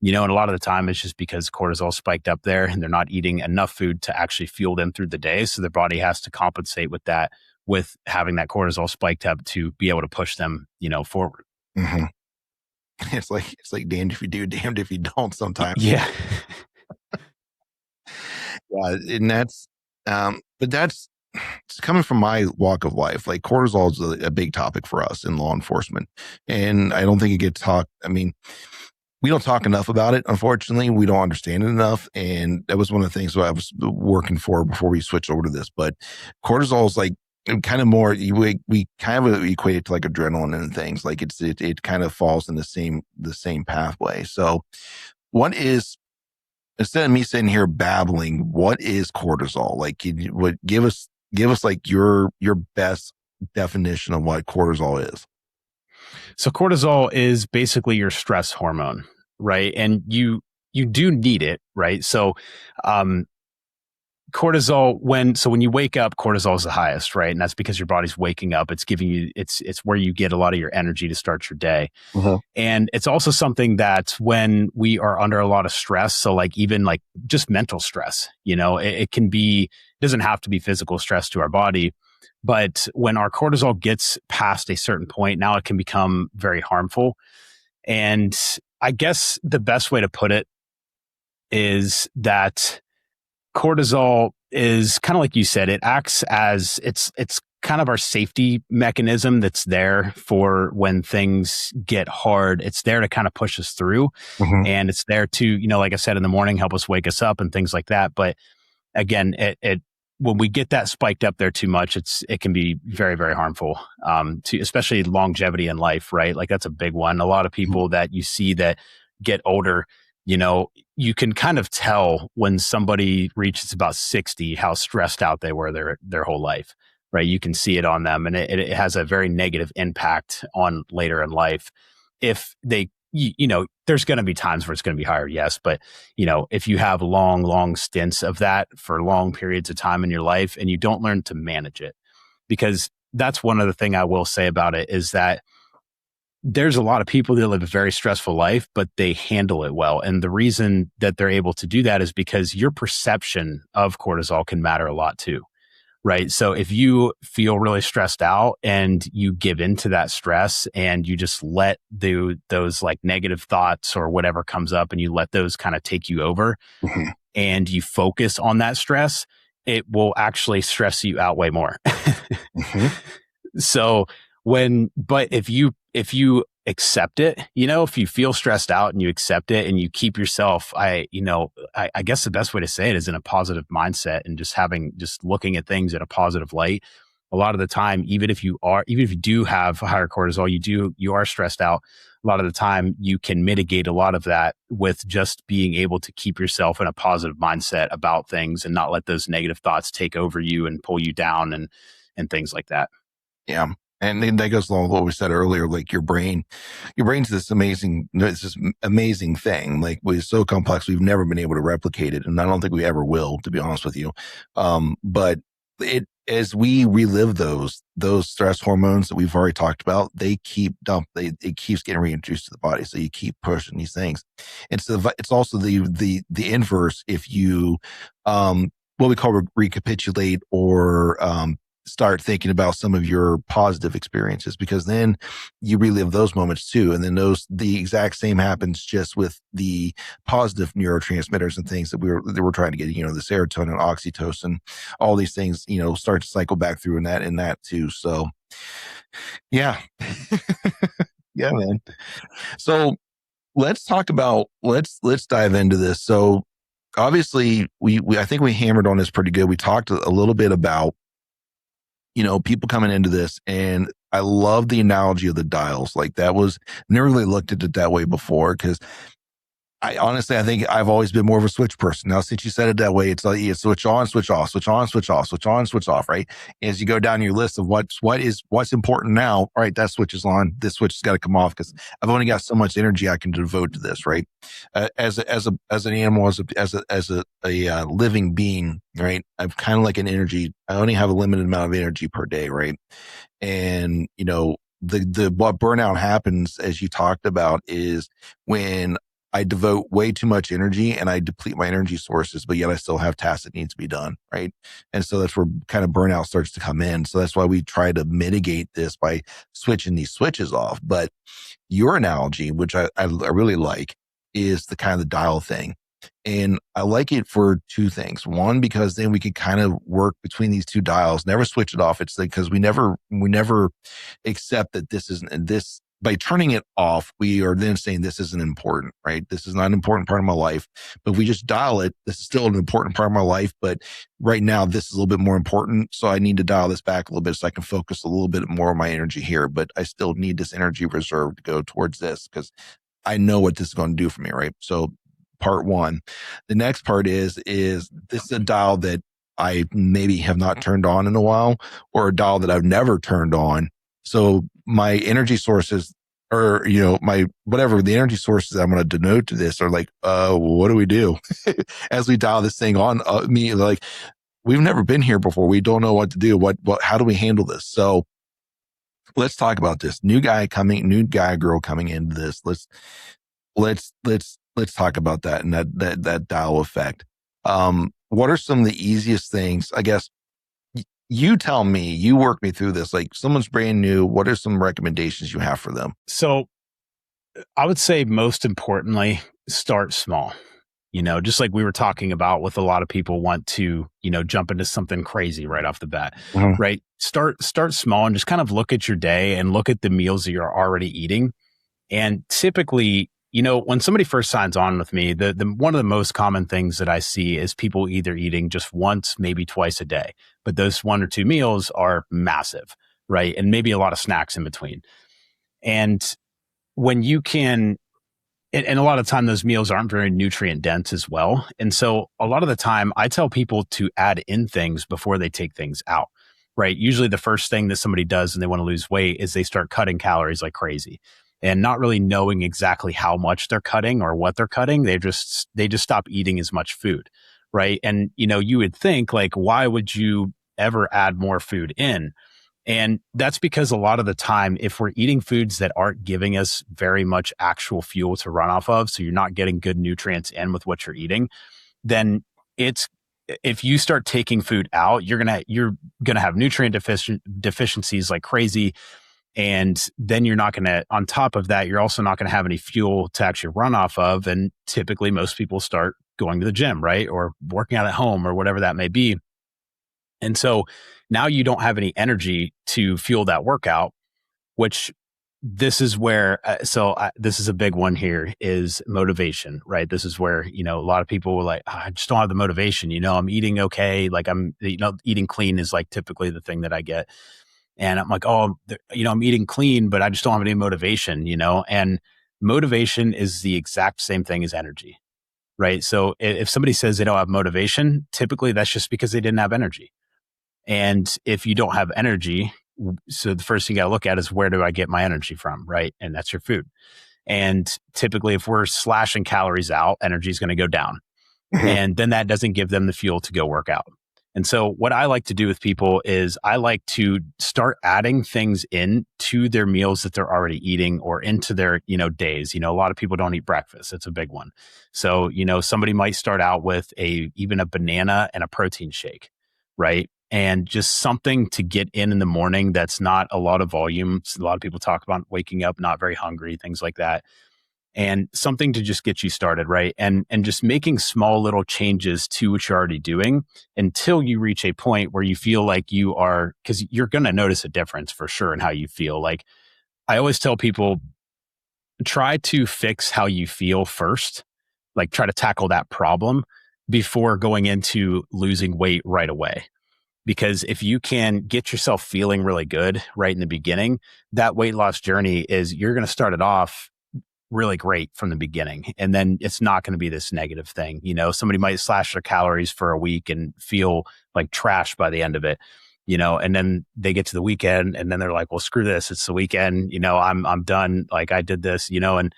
And a lot of the time it's just because cortisol spiked up there and they're not eating enough food to actually fuel them through the day. So their body has to compensate with that, with having that cortisol spiked up to be able to push them, forward. Mm-hmm. It's like damned if you do, damned if you don't sometimes. Yeah. Yeah. And that's, but that's it's coming from my walk of life. Like cortisol is a big topic for us in law enforcement. And I don't think it gets talked. I mean, we don't talk enough about it. Unfortunately, we don't understand it enough. And that was one of the things that I was working for before we switched over to this. But cortisol is like kind of more, we kind of equate it to like adrenaline and things. Like it kind of falls in the same pathway. So what is, instead of me sitting here babbling, what is cortisol? Like, give us like your best definition of what cortisol is. So cortisol is basically your stress hormone, right? And you do need it, right? So cortisol, when you wake up, cortisol is the highest, right? And that's because your body's waking up. It's giving you, it's where you get a lot of your energy to start your day. Uh-huh. And it's also something that when we are under a lot of stress, so like even like just mental stress, it can be, it doesn't have to be physical stress to our body. But when our cortisol gets past a certain point, now it can become very harmful. And I guess the best way to put it is that cortisol is kind of like you said, it acts as it's kind of our safety mechanism that's there for when things get hard. It's there to kind of push us through. Mm-hmm. And it's there to, like I said, in the morning, help us wake us up and things like that. But again, it when we get that spiked up there too much, it can be very, very harmful, to especially longevity in life, right? Like that's a big one. A lot of people that you see that get older, you can kind of tell when somebody reaches about 60, how stressed out they were their whole life, right? You can see it on them, and it has a very negative impact on later in life. If they, there's going to be times where it's going to be higher, yes. But, if you have long stints of that for long periods of time in your life and you don't learn to manage it, because that's one other thing I will say about it is that there's a lot of people that live a very stressful life, but they handle it well. And the reason that they're able to do that is because your perception of cortisol can matter a lot too. Right. So if you feel really stressed out and you give into that stress and you just let those like negative thoughts or whatever comes up and you let those kind of take you over, Mm-hmm. and you focus on that stress, it will actually stress you out way more. Mm-hmm. So but if you accept it. If you feel stressed out and you accept it and you keep yourself, I guess the best way to say it is in a positive mindset and just looking at things in a positive light. A lot of the time, even if you do have higher cortisol, you are stressed out. A lot of the time you can mitigate a lot of that with just being able to keep yourself in a positive mindset about things and not let those negative thoughts take over you and pull you down and things like that. Yeah. And then that goes along with what we said earlier, like your brain's this amazing thing. Like it's so complex. We've never been able to replicate it. And I don't think we ever will, to be honest with you. But as we relive those stress hormones that we've already talked about, they keep it keeps getting reintroduced to the body. So you keep pushing these things. And so it's also the inverse. If you, what we call recapitulate or, start thinking about some of your positive experiences, because then you relive those moments too. And then the exact same happens just with the positive neurotransmitters and things that we're trying to get, the serotonin, oxytocin, all these things, start to cycle back through in that too. So yeah. Yeah, man. So let's dive into this. So obviously I think we hammered on this pretty good. We talked a little bit about people coming into this, and I love the analogy of the dials. Like never really looked at it that way before, because I think I've always been more of a switch person. Now, since you said it that way, it's like you switch on, switch off, switch on, switch off, switch on, switch off, right? As you go down your list of what's important now, all right, that switch is on. This switch has got to come off because I've only got so much energy I can devote to this, right? As an animal, as a living being, right? I'm kind of like an energy. I only have a limited amount of energy per day, right? And what burnout happens, as you talked about, is when I devote way too much energy and I deplete my energy sources, but yet I still have tasks that need to be done, right? And so that's where kind of burnout starts to come in. So that's why we try to mitigate this by switching these switches off. But your analogy, which I really like, is the kind of the dial thing. And I like it for two things. One, because then we can kind of work between these two dials, never switch it off. It's like, because we never accept that this isn't this. By turning it off, we are then saying this isn't important, right? This is not an important part of my life. But if we just dial it, this is still an important part of my life. But right now, this is a little bit more important. So I need to dial this back a little bit so I can focus a little bit more of my energy here. But I still need this energy reserve to go towards this because I know what this is going to do for me, right? So part one. The next part is this is a dial that I maybe have not turned on in a while, or a dial that I've never turned on. So my energy sources, or my whatever the energy sources I'm going to denote to this are like, what do we do as we dial this thing on? Like, we've never been here before. We don't know what to do. How do we handle this? So let's talk about this new guy, girl coming into this. Let's talk about that and that dial effect. What are some of the easiest things, I guess? You tell me, you work me through this. Like, someone's brand new, what are some recommendations you have for them? So I would say most importantly, start small. Just like we were talking about, with a lot of people want to, jump into something crazy right off the bat, right? Start small and just kind of look at your day and look at the meals that you're already eating. And typically, when somebody first signs on with me, the one of the most common things that I see is people either eating just once, maybe twice a day, but those 1 or 2 meals are massive, right? And maybe a lot of snacks in between. And when you can, and a lot of the time those meals aren't very nutrient dense as well. And so a lot of the time I tell people to add in things before they take things out, right? Usually the first thing that somebody does when they want to lose weight is they start cutting calories like crazy. And not really knowing exactly how much they're cutting or what they're cutting, they just stop eating as much food, right? And you would think, like, why would you ever add more food in? And that's because a lot of the time, if we're eating foods that aren't giving us very much actual fuel to run off of, so you're not getting good nutrients in with what you're eating, then if you start taking food out, you're gonna have nutrient deficiencies like crazy. And then you're not going to, on top of that, you're also not going to have any fuel to actually run off of. And typically most people start going to the gym, right? Or working out at home or whatever that may be. And so now you don't have any energy to fuel that workout, which this is where, this is a big one here is motivation, right? This is where, a lot of people were like, I just don't have the motivation. I'm eating okay. Like eating clean is like typically the thing that I get. And I'm like, I'm eating clean, but I just don't have any motivation, and motivation is the exact same thing as energy, right? So if somebody says they don't have motivation, typically that's just because they didn't have energy. And if you don't have energy, so the first thing you got to look at is where do I get my energy from, right? And that's your food. And typically, if we're slashing calories out, energy is going to go down. And then that doesn't give them the fuel to go work out. And so what I like to do with people is I like to start adding things in to their meals that they're already eating or into their, days. A lot of people don't eat breakfast. It's a big one. So, somebody might start out with even a banana and a protein shake, right? And just something to get in the morning that's not a lot of volume. A lot of people talk about waking up not very hungry, things like that. And something to just get you started, right? And just making small little changes to what you're already doing until you reach a point where you feel like you are, because you're going to notice a difference for sure in how you feel. Like I always tell people, try to fix how you feel first, like try to tackle that problem before going into losing weight right away. Because if you can get yourself feeling really good right in the beginning, that weight loss journey you're going to start it off really great from the beginning. And then it's not going to be this negative thing. Somebody might slash their calories for a week and feel like trash by the end of it, and then they get to the weekend and then they're like, well, screw this. It's the weekend. I'm done. Like I did this, and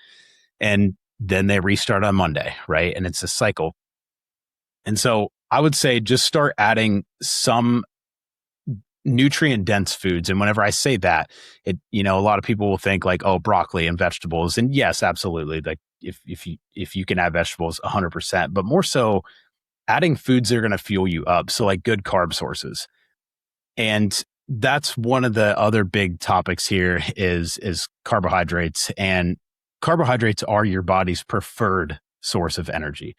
then they restart on Monday. Right. And it's a cycle. And so I would say just start adding some nutrient dense foods. And whenever I say that, a lot of people will think like, oh, broccoli and vegetables. And yes, absolutely. Like if you can add vegetables 100%, but more so adding foods that are going to fuel you up. So like good carb sources. And that's one of the other big topics here is carbohydrates, and carbohydrates are your body's preferred source of energy.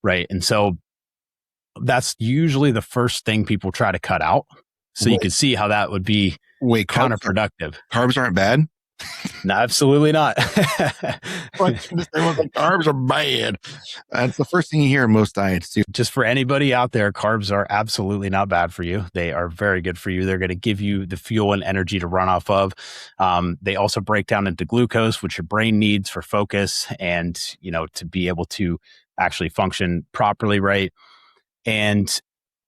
Right. And so that's usually the first thing people try to cut out. So you can see how that would be counterproductive. Carbs aren't bad? No, absolutely not. Carbs are bad. That's the first thing you hear in most diets too. Just for anybody out there, carbs are absolutely not bad for you. They are very good for you. They're going to give you the fuel and energy to run off of. They also break down into glucose, which your brain needs for focus and, to be able to actually function properly, right? And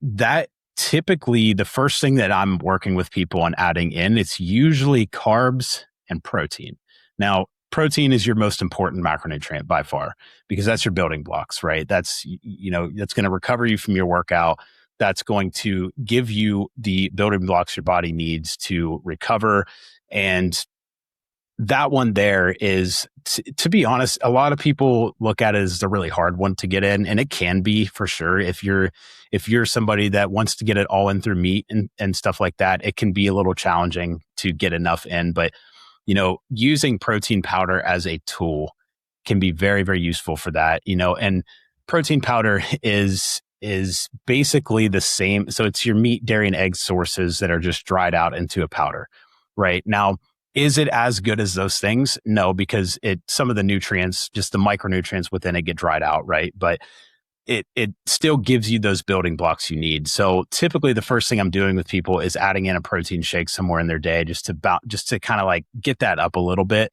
that typically the first thing that I'm working with people on adding in, it's usually carbs and protein. Now, protein is your most important macronutrient by far because that's your building blocks, right? That's, that's going to recover you from your workout. That's going to give you the building blocks your body needs to recover. And that one there is, to be honest, a lot of people look at it as a really hard one to get in, and it can be for sure. If you're somebody that wants to get it all in through meat and stuff like that, it can be a little challenging to get enough in. But, using protein powder as a tool can be very, very useful for that, and protein powder is basically the same. So it's your meat, dairy, and egg sources that are just dried out into a powder, right? Now, is it as good as those things? No, because some of the nutrients, just the micronutrients within it get dried out, right? But it still gives you those building blocks you need. So typically the first thing I'm doing with people is adding in a protein shake somewhere in their day just to kind of like get that up a little bit.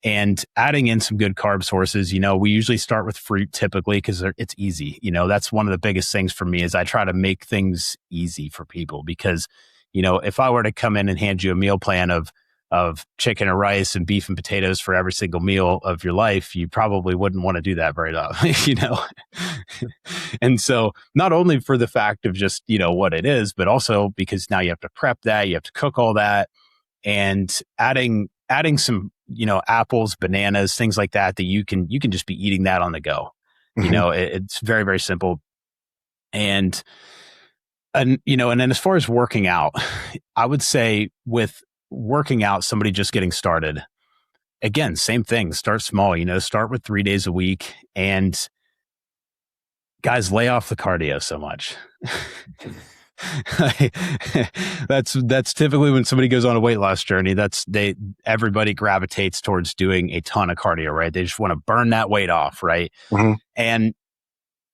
And adding in some good carb sources, we usually start with fruit typically because it's easy. That's one of the biggest things for me is I try to make things easy for people because, if I were to come in and hand you a meal plan of chicken or rice and beef and potatoes for every single meal of your life, you probably wouldn't want to do that very often, And so not only for the fact of just, what it is, but also because now you have to prep that, you have to cook all that, and adding some, apples, bananas, things like that you can just be eating that on the go. It's very, very simple. And then as far as working out, I would say with working out, somebody just getting started, again, same thing, start small, start with 3 days a week, and guys, lay off the cardio so much. That's typically when somebody goes on a weight loss journey. Everybody gravitates towards doing a ton of cardio, right? They just want to burn that weight off, right? Mm-hmm. And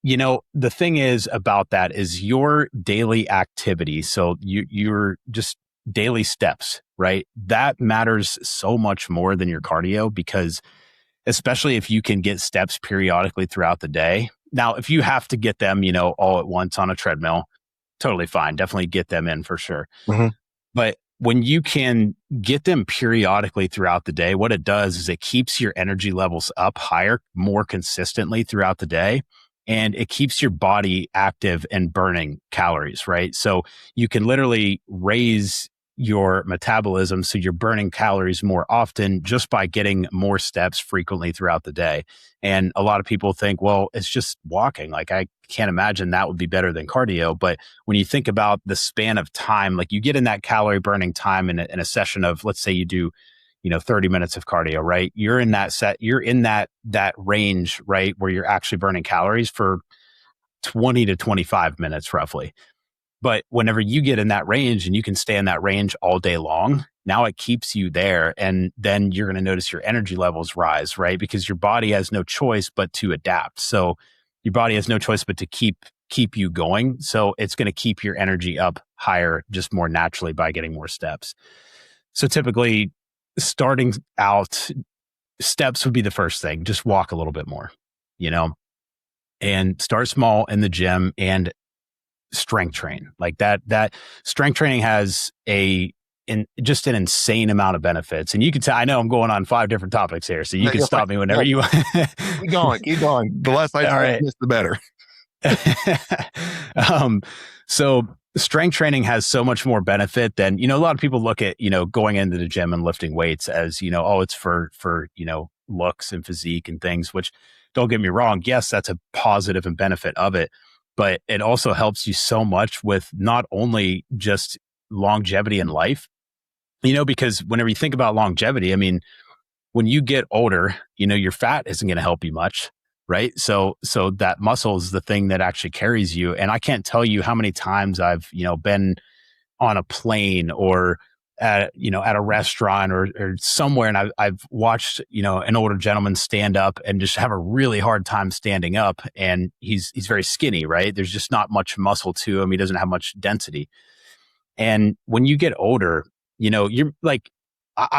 the thing is about that is your daily activity. So you're just daily steps, right? That matters so much more than your cardio, because especially if you can get steps periodically throughout the day. Now, if you have to get them, all at once on a treadmill, totally fine. Definitely get them in for sure. Mm-hmm. But when you can get them periodically throughout the day, what it does is it keeps your energy levels up higher, more consistently throughout the day. And it keeps your body active and burning calories, right? So you can literally raise your metabolism, so you're burning calories more often just by getting more steps frequently throughout the day. And a lot of people think, well, it's just walking. Like, I can't imagine that would be better than cardio. But when you think about the span of time, like you get in that calorie burning time in a session of, let's say you do 30 minutes of cardio, right? You're in that range, right? Where you're actually burning calories for 20 to 25 minutes roughly. But whenever you get in that range and you can stay in that range all day long, now it keeps you there. And then you're going to notice your energy levels rise, right? Because your body has no choice but to adapt. So your body has no choice but to keep you going. So it's going to keep your energy up higher just more naturally by getting more steps. So typically starting out, steps would be the first thing. Just walk a little bit more, and start small in the gym and strength train. Like that strength training has just an insane amount of benefits. And you can tell, I know I'm going on 5 different topics here, so you can stop me whenever you want. Keep going. The less I miss, the better. So strength training has so much more benefit than, a lot of people look at, going into the gym and lifting weights as, it's for looks and physique and things, which, don't get me wrong. Yes, that's a positive and benefit of it, but it also helps you so much with not only just longevity in life, because whenever you think about longevity, I mean, when you get older, your fat isn't going to help you much. Right. So that muscle is the thing that actually carries you. And I can't tell you how many times I've, been on a plane or at a restaurant or somewhere. And I've watched, an older gentleman stand up and just have a really hard time standing up. And he's very skinny, right? There's just not much muscle to him. He doesn't have much density. And when you get older, you're like,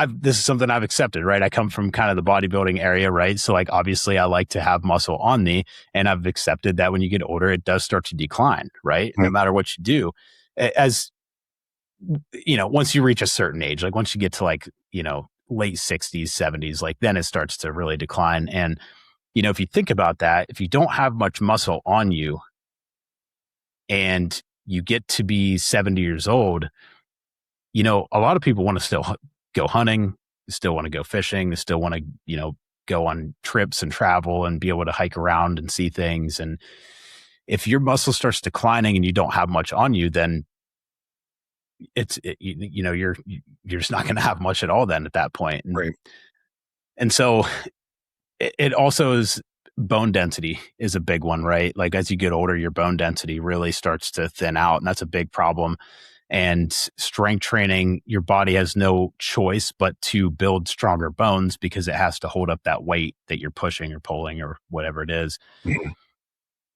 this is something I've accepted, right? I come from kind of the bodybuilding area, right? So like, obviously I like to have muscle on me, and I've accepted that when you get older, it does start to decline, right? Mm-hmm. No matter what you do, as once you reach a certain age, like once you get to like, late 60s, 70s, like then it starts to really decline. And, if you think about that, if you don't have much muscle on you and you get to be 70 years old, a lot of people want to still go hunting, still want to go fishing, they still want to, go on trips and travel and be able to hike around and see things. And if your muscle starts declining and you don't have much on you, then you're just not going to have much at all then at that point. Right. And so it also is, bone density is a big one, right? Like as you get older, your bone density really starts to thin out, and that's a big problem. And strength training, your body has no choice but to build stronger bones because it has to hold up that weight that you're pushing or pulling or whatever it is. Mm-hmm.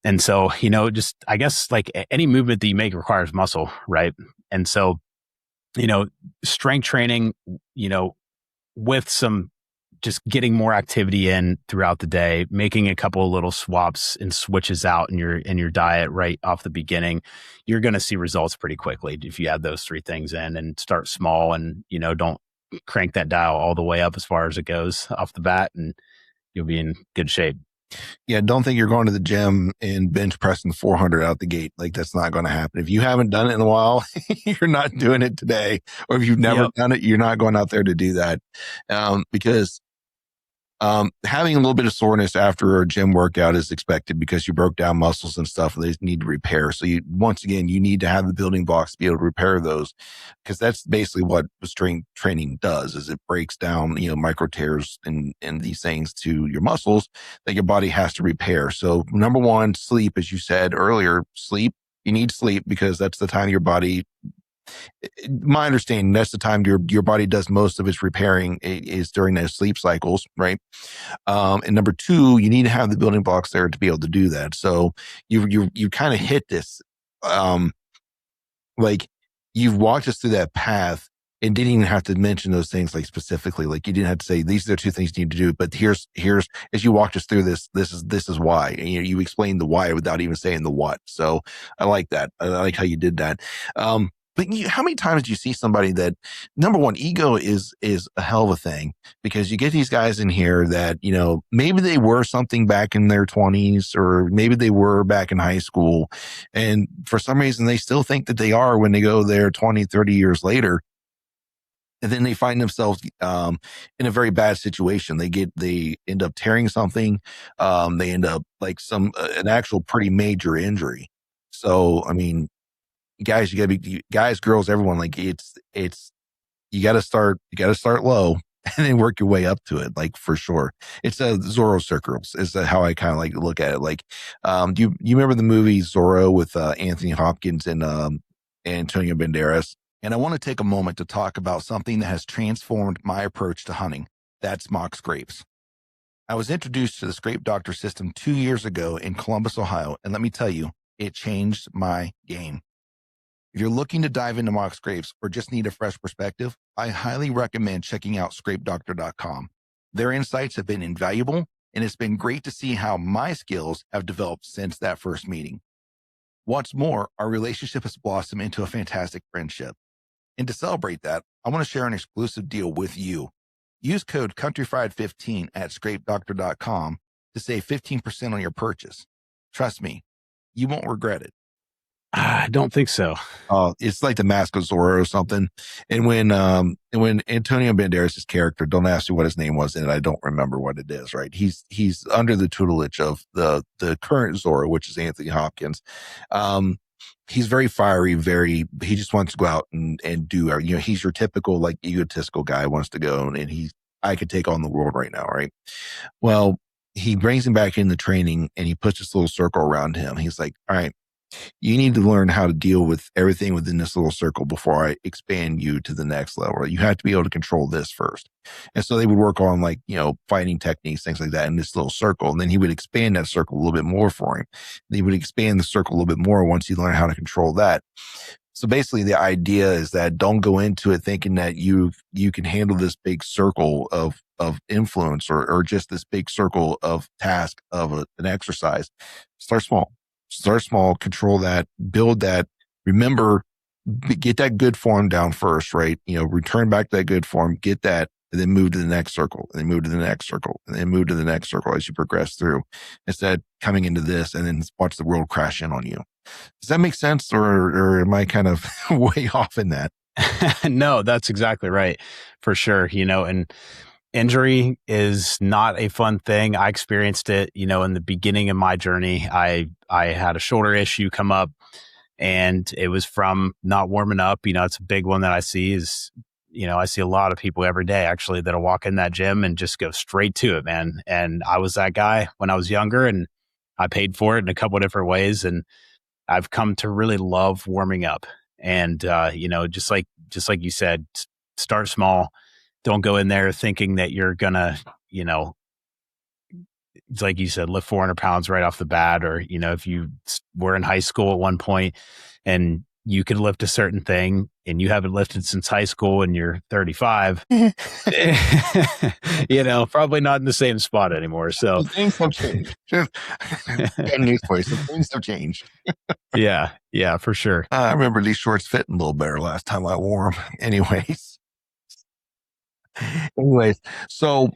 And so, just, I guess like any movement that you make requires muscle, right? And so, strength training, with some just getting more activity in throughout the day, making a couple of little swaps and switches out in your diet right off the beginning, you're going to see results pretty quickly if you add those 3 things in and start small and, don't crank that dial all the way up as far as it goes off the bat, and you'll be in good shape. Yeah, don't think you're going to the gym and bench pressing 400 out the gate. Like, that's not going to happen. If you haven't done it in a while, you're not doing it today. Or if you've never done it, you're not going out there to do that. Because having a little bit of soreness after a gym workout is expected because you broke down muscles and stuff and they need to repair. So once again, you need to have the building blocks to be able to repair those, because that's basically what strength training does, is it breaks down, micro tears and these things to your muscles that your body has to repair. So number 1, sleep, as you said earlier, sleep, You need sleep because that's the time your body, my understanding, that's the time your body does most of its repairing is during those sleep cycles, right? And number two, you need to have the building blocks there to be able to do that. So you kind of hit this, like you've walked us through that path and didn't even have to mention those things like specifically. Like you didn't have to say these are the two things you need to do. But here's as you walked us through this is why. And you explained the why without even saying the what. So I like that. I like how you did that. But how many times do you see somebody that, number one, ego is a hell of a thing, because you get these guys in here that, maybe they were something back in their 20s, or maybe they were back in high school. And for some reason, they still think that they are when they go there 20, 30 years later. And then they find themselves in a very bad situation. They end up tearing something. They end up like an actual pretty major injury. So, I mean, guys, you gotta be guys, girls, everyone. Like it's you gotta start low and then work your way up to it. Like for sure, it's a Zorro circles is how I kind of like look at it. Like, do you remember the movie Zorro with Anthony Hopkins and Antonio Banderas? And I want to take a moment to talk about something that has transformed my approach to hunting. That's mock scrapes. I was introduced to the Scrape Doctor system 2 years ago in Columbus, Ohio, and let me tell you, it changed my game. If you're looking to dive into mock scrapes or just need a fresh perspective, I highly recommend checking out scrapedoctor.com. Their insights have been invaluable, and it's been great to see how my skills have developed since that first meeting. What's more, our relationship has blossomed into a fantastic friendship. And to celebrate that, I want to share an exclusive deal with you. Use code CountryFried15 at scrapedoctor.com to save 15% on your purchase. Trust me, you won't regret it. I don't think so. It's like the Mask of Zorro or something. And when Antonio Banderas' character, don't ask me what his name was, and I don't remember what it is, right? He's under the tutelage of the current Zorro, which is Anthony Hopkins. He's very fiery, he just wants to go out and do, he's your typical like egotistical guy, wants to go and I could take on the world right now, right? Well, he brings him back into training and he puts this little circle around him. He's like, all right, you need to learn how to deal with everything within this little circle before I expand you to the next level. You have to be able to control this first. And so they would work on like, fighting techniques, things like that in this little circle. And then he would expand that circle a little bit more for him. He would expand the circle a little bit more once he learned how to control that. So basically the idea is that don't go into it thinking that you can handle this big circle of influence or just this big circle of task of an exercise. Start small, control that, build that. Remember, get that good form down first, right? Return back to that good form, get that, and then move to the next circle, and then move to the next circle, and then move to the next circle as you progress through, instead of coming into this and then watch the world crash in on you. Does that make sense, or am I kind of way off in that? No, that's exactly right, for sure. And injury is not a fun thing. I experienced it, in the beginning of my journey. I had a shoulder issue come up, and it was from not warming up. It's a big one that I see is, I see a lot of people every day actually that'll walk in that gym and just go straight to it, man. And I was that guy when I was younger, and I paid for it in a couple of different ways. And I've come to really love warming up. And, just like you said, start small. Don't go in there thinking that you're gonna, like you said, lift 400 pounds right off the bat. Or, if you were in high school at one point and you could lift a certain thing and you haven't lifted since high school and you're 35, probably not in the same spot anymore. So things have changed. Bad news for you. So things have changed. Yeah, for sure. I remember these shorts fitting a little better last time I wore them. Anyways, so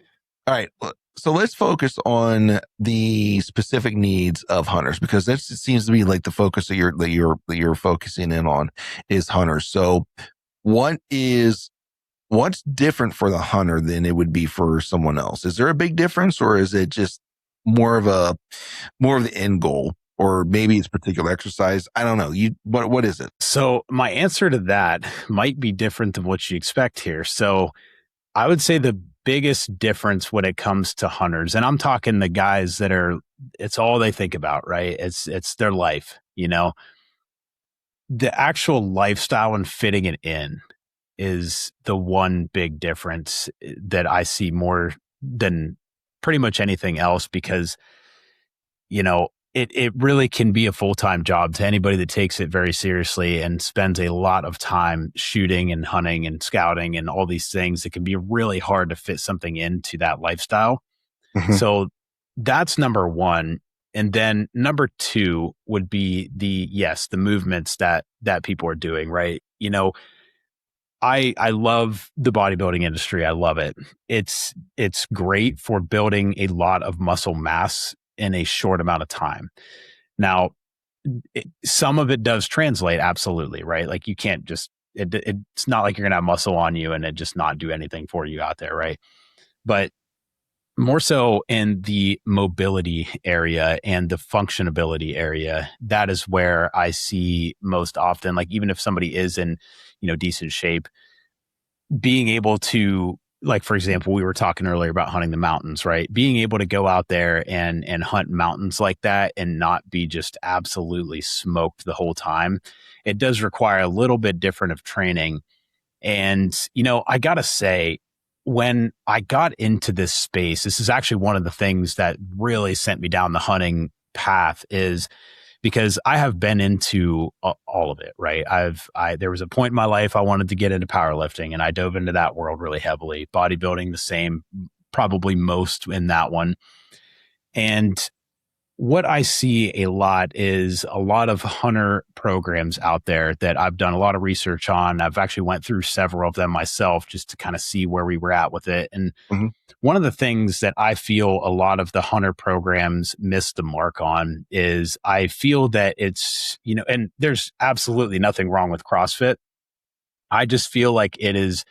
all right, so let's focus on the specific needs of hunters, because that seems to be like the focus that you're focusing in on is hunters. So what's different for the hunter than it would be for someone else? Is there a big difference, or is it just more of the end goal? Or maybe it's particular exercise. I don't know. What is it? So my answer to that might be different than what you expect here. So I would say the biggest difference when it comes to hunters, and I'm talking the guys that it's all they think about, right? It's their life, the actual lifestyle and fitting it in is the one big difference that I see more than pretty much anything else, because, it really can be a full-time job to anybody that takes it very seriously and spends a lot of time shooting and hunting and scouting and all these things. It can be really hard to fit something into that lifestyle. Mhm. So that's number one. And then number two would be the movements that people are doing, right? I love the bodybuilding industry. I love it. It's great for building a lot of muscle mass in a short amount of time. Now, some of it does translate, absolutely, right? Like you can't just it's not like you're gonna have muscle on you and it just not do anything for you out there, right? But more so in the mobility area and the functionability area, that is where I see most often, like even if somebody is in, decent shape, being able to, like, for example, we were talking earlier about hunting the mountains, right? Being able to go out there and hunt mountains like that and not be just absolutely smoked the whole time. It does require a little bit different of training. And, I gotta say, when I got into this space, this is actually one of the things that really sent me down the hunting path, is because I have been into all of it, right? There was a point in my life I wanted to get into powerlifting, and I dove into that world really heavily. Bodybuilding, the same, probably most in that one. And what I see a lot is a lot of hunter programs out there that I've done a lot of research on. I've actually went through several of them myself just to kind of see where we were at with it. And Mhm. one of the things that I feel a lot of the hunter programs miss the mark on is, I feel that it's, and there's absolutely nothing wrong with CrossFit. I just feel like it is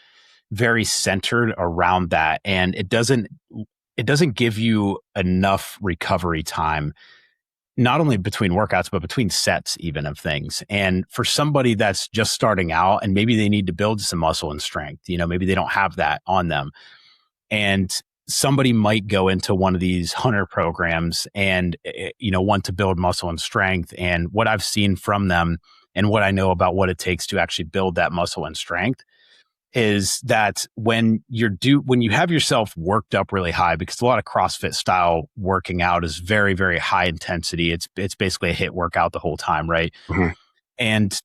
very centered around that, and it doesn't give you enough recovery time, not only between workouts, but between sets even of things. And for somebody that's just starting out and maybe they need to build some muscle and strength, maybe they don't have that on them. And somebody might go into one of these hunter programs and, want to build muscle and strength. And what I've seen from them and what I know about what it takes to actually build that muscle and strength is that when you have yourself worked up really high, because a lot of CrossFit style working out is very, very high intensity. It's basically a HIIT workout the whole time, right? Mhm. And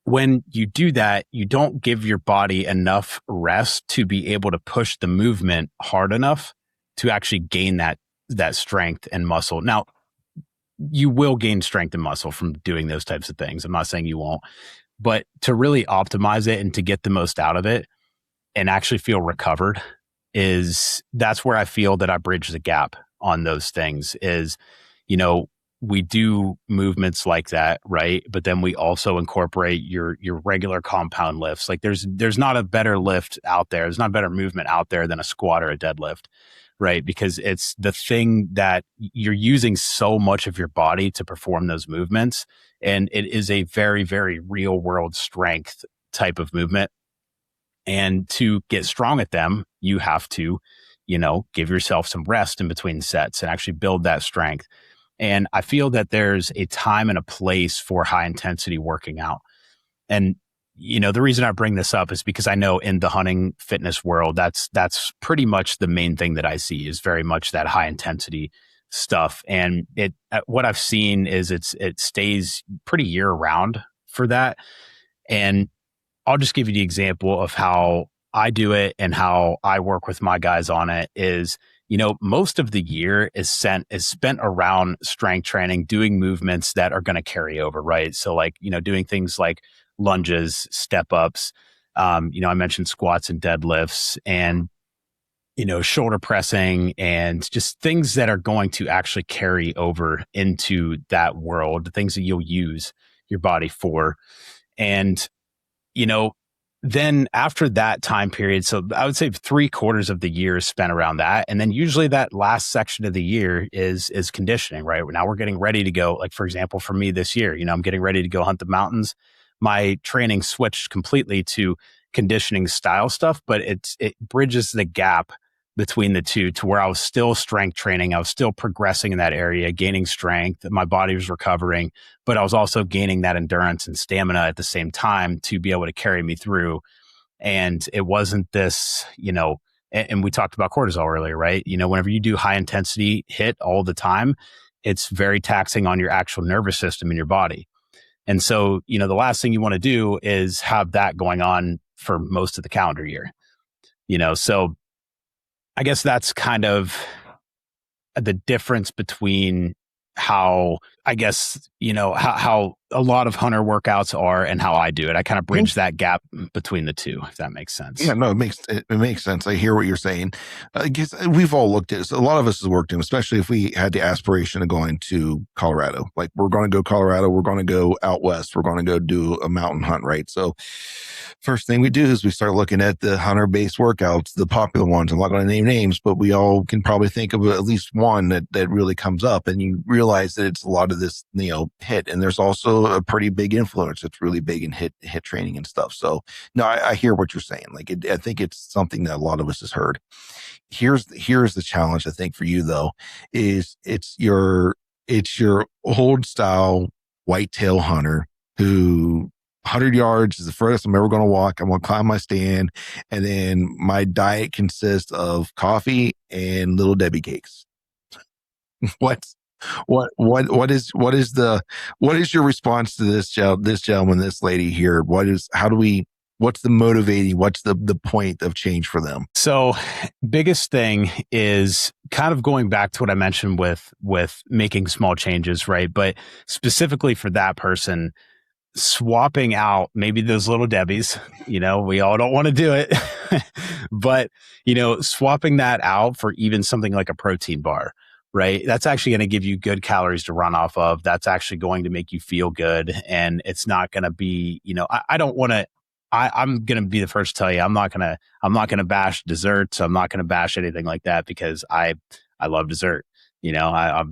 when you do that, you don't give your body enough rest to be able to push the movement hard enough to actually gain that strength and muscle. Now, you will gain strength and muscle from doing those types of things. I'm not saying you won't, but to really optimize it and to get the most out of it and actually feel recovered, that's where I feel that I bridge the gap on those things. Is, we do movements like that, right? But then we also incorporate your regular compound lifts. Like there's not a better lift out there. There's not a better movement out there than a squat or a deadlift, right? Because it's the thing that you're using so much of your body to perform those movements. And it is a very, very real world strength type of movement. And to get strong at them, you have to, give yourself some rest in between sets and actually build that strength. And I feel that there's a time and a place for high intensity working out. And, the reason I bring this up is because I know in the hunting fitness world, that's pretty much the main thing that I see, is very much that high intensity stuff. And what I've seen is it stays pretty year round for that. And I'll just give you the example of how I do it and how I work with my guys on it is, most of the year is spent around strength training, doing movements that are going to carry over, right? So like, doing things like lunges, step ups, I mentioned squats and deadlifts and, shoulder pressing and just things that are going to actually carry over into that world, the things that you'll use your body for. And, then after that time period, so I would say 3/4 of the year is spent around that. And then usually that last section of the year is conditioning, right? Now we're getting ready to go. Like, for example, for me this year, I'm getting ready to go hunt the mountains. My training switched completely to conditioning style stuff, but it bridges the gap between the two to where I was still strength training. I was still progressing in that area, gaining strength. My body was recovering, but I was also gaining that endurance and stamina at the same time to be able to carry me through. And it wasn't this, and we talked about cortisol earlier, right? Whenever you do high intensity hit all the time, it's very taxing on your actual nervous system in your body. And so, the last thing you want to do is have that going on for most of the calendar year, so I guess that's kind of the difference between how how a lot of hunter workouts are and how I do it. I kind of bridge that gap between the two, if that makes sense. Yeah, no, it makes sense. I hear what you're saying. I guess we've all looked at it. So a lot of us has worked in, especially if we had the aspiration of going to Colorado. Like, we're going to go Colorado, we're going to go out west, we're going to go do a mountain hunt, right? So first thing we do is we start looking at the hunter-based workouts, the popular ones. I'm not going to name names, but we all can probably think of at least one that really comes up, and you realize that it's a lot of this, hit. And there's also a pretty big influence that's really big in hit training and stuff. So no, I hear what you're saying. Like, I think it's something that a lot of us has heard. Here's the challenge, I think, for you though, is it's your old style whitetail hunter who 100 yards is the furthest I'm ever going to walk. I'm going to climb my stand. And then my diet consists of coffee and Little Debbie cakes. What is your response to this gentleman, this lady here? What's the motivating, what's the point of change for them? So biggest thing is kind of going back to what I mentioned with making small changes, right? But specifically for that person, swapping out maybe those Little Debbies, we all don't want to do it, but, swapping that out for even something like a protein bar, right? That's actually going to give you good calories to run off of. That's actually going to make you feel good. And it's not going to be, I'm going to be the first to tell you, I'm not going to bash desserts. I'm not going to bash anything like that because I love dessert. I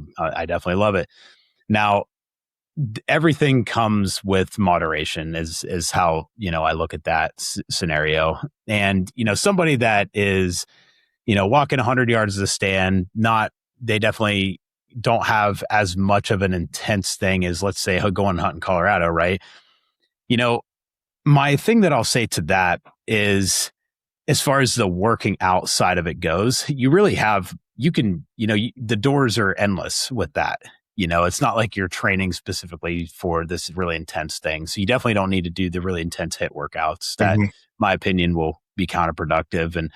definitely love it. Now, everything comes with moderation is how, I look at that scenario. And, somebody that is, walking 100 yards of the stand, they definitely don't have as much of an intense thing as, let's say, going hunt in Colorado, right? My thing that I'll say to that is, as far as the working out side of it goes, you really the doors are endless with that. It's not like you're training specifically for this really intense thing. So you definitely don't need to do the really intense hit workouts that, my opinion, will be counterproductive. And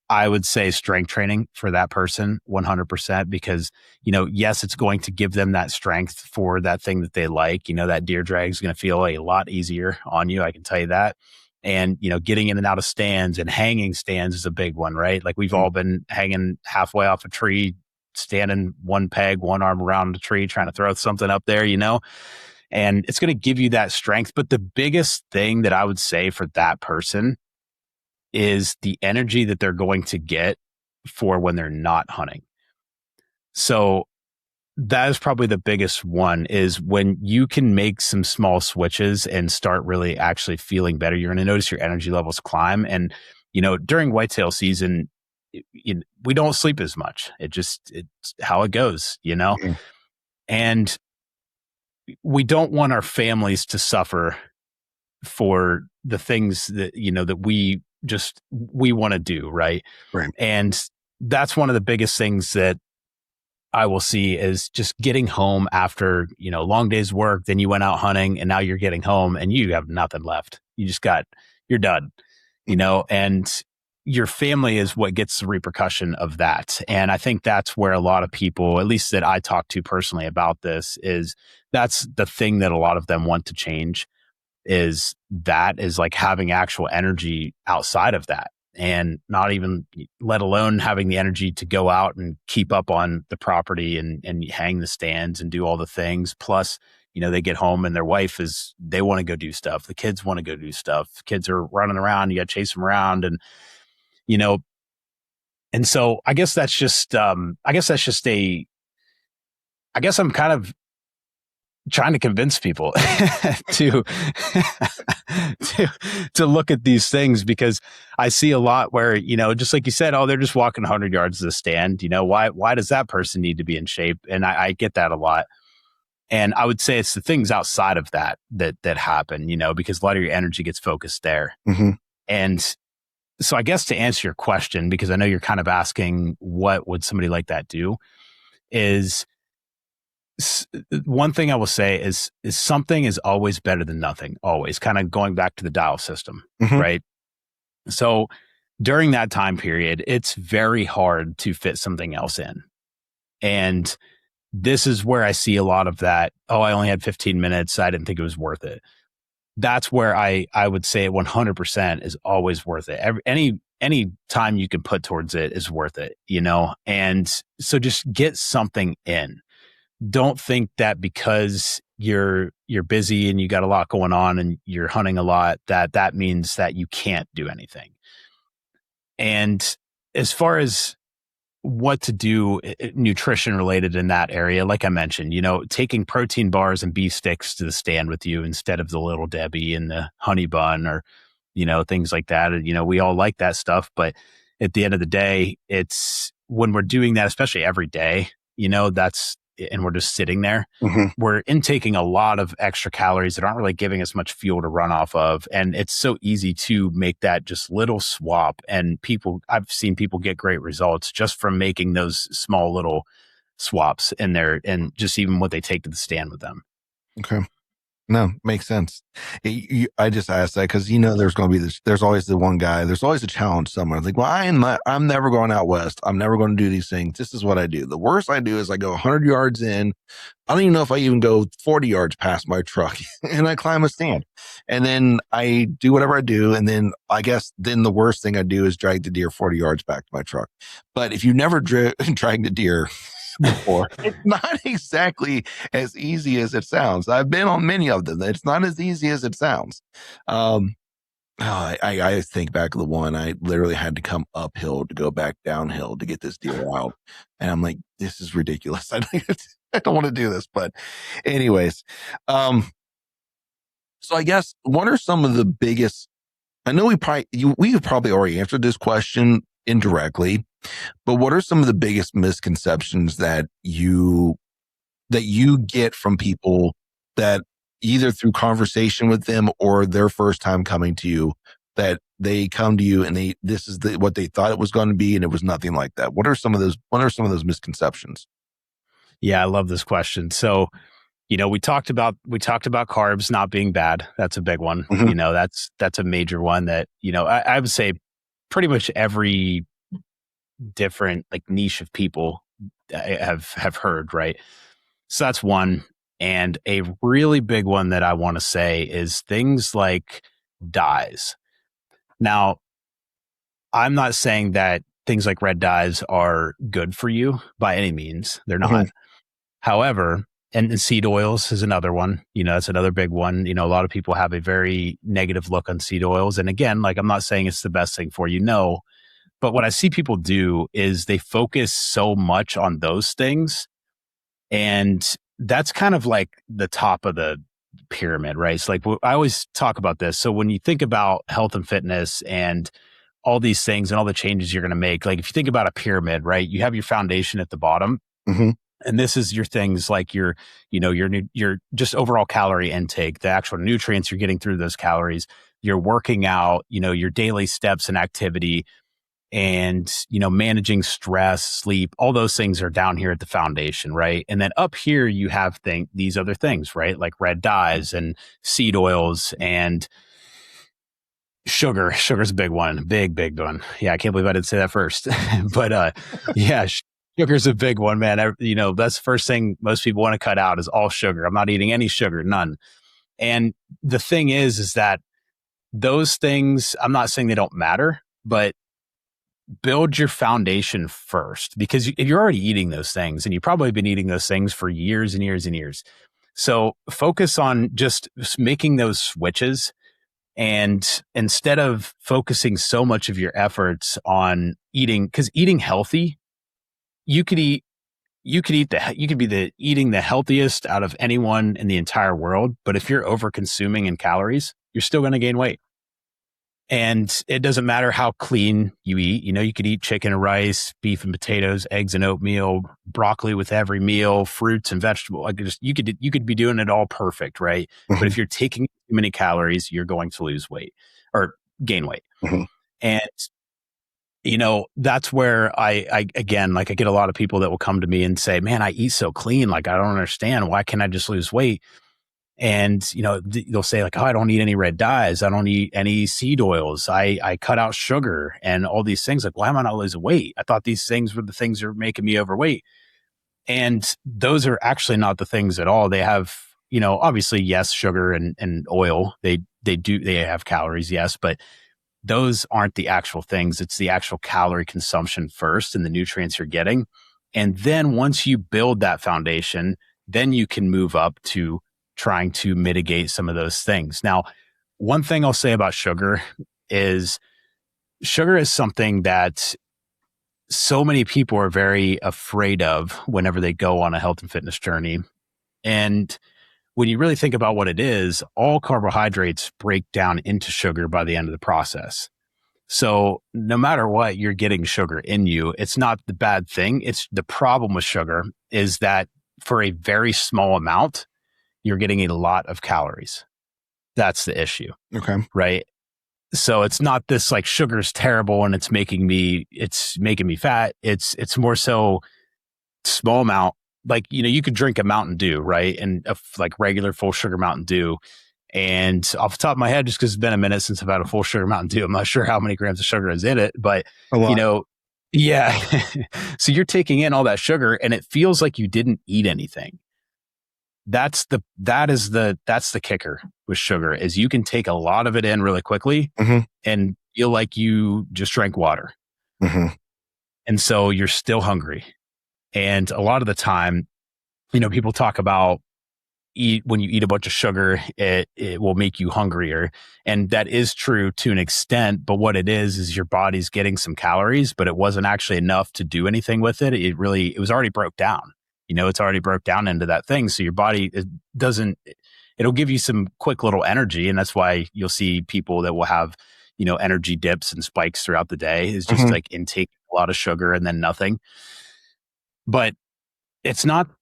I would say strength training for that person 100%, because, yes, it's going to give them that strength for that thing that they like. That deer drag is going to feel a lot easier on you. I can tell you that. And, getting in and out of stands and hanging stands is a big one, right? Like, we've all been hanging halfway off a tree, standing one peg, one arm around the tree, trying to throw something up there, and it's going to give you that strength. But the biggest thing that I would say for that person is the energy that they're going to get for when they're not hunting. So that is probably the biggest one, is when you can make some small switches and start really actually feeling better, you're going to notice your energy levels climb. And, during whitetail season, we don't sleep as much. It's how it goes, and we don't want our families to suffer for the things that, that we want to do. Right. Right. And that's one of the biggest things that I will see is just getting home after, long day's work. Then you went out hunting and now you're getting home and you have nothing left. You're done, and your family is what gets the repercussion of that. And I think that's where a lot of people, at least that I talk to personally about this, is that's the thing that a lot of them want to change, is like having actual energy outside of that, and not even, let alone having the energy to go out and keep up on the property and hang the stands and do all the things. Plus, they get home and their wife they want to go do stuff. The kids want to go do stuff. Kids are running around. You got to chase them around. And, and so I guess that's just, I'm kind of trying to convince people to, to look at these things, because I see a lot where, just like you said, oh, they're just walking 100 yards to the stand. Why does that person need to be in shape? And I get that a lot. And I would say it's the things outside of that happen, because a lot of your energy gets focused there. Mm-hmm. And so I guess to answer your question, because I know you're kind of asking what would somebody like that do, is one thing I will say is something is always better than nothing, always, kind of going back to the dial system, Mm-hmm. right? So during that time period, it's very hard to fit something else in. And this is where I see a lot of that. Oh, I only had 15 minutes. I didn't think it was worth it. That's where I would say 100% is always worth it. Any time you can put towards it is worth it, And so just get something in. Don't think that because you're busy and you got a lot going on and you're hunting a lot, that means that you can't do anything. And as far as what to do nutrition related in that area, like I mentioned, taking protein bars and beef sticks to the stand with you instead of the Little Debbie and the honey bun, or things like that. And we all like that stuff, but at the end of the day, it's when we're doing that, especially every day, and we're just sitting there, Mm-hmm. we're intaking a lot of extra calories that aren't really giving us much fuel to run off of. And it's so easy to make that just little swap. And I've seen people get great results just from making those small little swaps in there, and just even what they take to the stand with them. Okay. No, makes sense. I just asked that because there's going to be there's always the one guy. There's always a challenge somewhere. Like, well, I'm never going out west. I'm never going to do these things. This is what I do. The worst I do is I go 100 yards in. I don't even know if I even go 40 yards past my truck, and I climb a stand, and then I do whatever I do, and then I guess then the worst thing I do is drag the deer 40 yards back to my truck. But if you never drag the deer before, it's not exactly as easy as it sounds. I've been on many of them. It's not as easy as it sounds. I think back to the one I literally had to come uphill to go back downhill to get this deer out, and I'm like, this is ridiculous. I don't want to do this, but anyways, so I guess what are some of the biggest? I know we've probably already answered this question indirectly, but what are some of the biggest misconceptions that you get from people that either through conversation with them or their first time coming to you, that they come to you and this is what they thought it was going to be and it was nothing like that? What are some of those misconceptions? Yeah, I love this question. So, we talked about carbs not being bad. That's a big one. Mm-hmm. That's a major one that, I would say pretty much every different like niche of people have heard, right? So that's one. And a really big one that I want to say is things like dyes. Now, I'm not saying that things like red dyes are good for you by any means. They're not. Mm-hmm. However, and seed oils is another one. That's another big one. A lot of people have a very negative look on seed oils. And again, like I'm not saying it's the best thing for you. No. But what I see people do is they focus so much on those things. And that's kind of like the top of the pyramid, right? It's like, I always talk about this. So when you think about health and fitness and all these things and all the changes you're going to make, like if you think about a pyramid, right, you have your foundation at the bottom. Mm-hmm. And this is your things like your just overall calorie intake, the actual nutrients you're getting through those calories, you're working out, your daily steps and activity, and managing stress, sleep, all those things are down here at the foundation, right? And then up here you have these other things, right? Like red dyes and seed oils and sugar. Sugar's a big one, big one. Yeah, I can't believe I didn't say that first. But yeah, sugar's a big one, man. That's the first thing most people want to cut out is all sugar. I'm not eating any sugar, none. And the thing is that those things, I'm not saying they don't matter, but build your foundation first, because if you're already eating those things, and you've probably been eating those things for years and years and years. So focus on just making those switches. And instead of focusing so much of your efforts on eating, because eating healthy, you could eat you could eating the healthiest out of anyone in the entire world, but if you're over consuming in calories, you're still going to gain weight. And it doesn't matter how clean you eat. You could eat chicken and rice, beef and potatoes, eggs and oatmeal, broccoli with every meal, fruits and vegetables. You could be doing it all perfect, right? Mm-hmm. But if you're taking too many calories, you're going to lose weight or gain weight. Mm-hmm. And that's where I again, like, I get a lot of people that will come to me and say, man, I eat so clean. Like, I don't understand. Why can't I just lose weight? And, they'll say, like, oh, I don't eat any red dyes. I don't eat any seed oils. I cut out sugar and all these things. Like, why am I not losing weight? I thought these things were the things that are making me overweight. And those are actually not the things at all. They have, obviously, yes, sugar and oil. They have calories, yes, but those aren't the actual things. It's the actual calorie consumption first and the nutrients you're getting. And then once you build that foundation, then you can move up to trying to mitigate some of those things. Now, one thing I'll say about sugar is something that so many people are very afraid of whenever they go on a health and fitness journey. And when you really think about what it is, all carbohydrates break down into sugar by the end of the process. So no matter what, you're getting sugar in you. It's not the bad thing. It's the problem with sugar is that for a very small amount, you're getting a lot of calories. That's the issue. Okay. Right. So it's not this like sugar's terrible and it's making me fat. It's more so small amount. Like, you could drink a Mountain Dew, right? And like regular full sugar Mountain Dew. And off the top of my head, just because it's been a minute since I've had a full sugar Mountain Dew, I'm not sure how many grams of sugar is in it, but yeah. So you're taking in all that sugar and it feels like you didn't eat anything. That's the kicker with sugar is you can take a lot of it in really quickly and feel like you just drank water. Mm-hmm. And so you're still hungry. And a lot of the time, people talk about when you eat a bunch of sugar, it will make you hungrier. And that is true to an extent. But what it is your body's getting some calories, but it wasn't actually enough to do anything with it. It was already broke down. It's already broke down into that thing. So your body it'll give you some quick little energy. And that's why you'll see people that will have, energy dips and spikes throughout the day is just like intake a lot of sugar and then nothing. But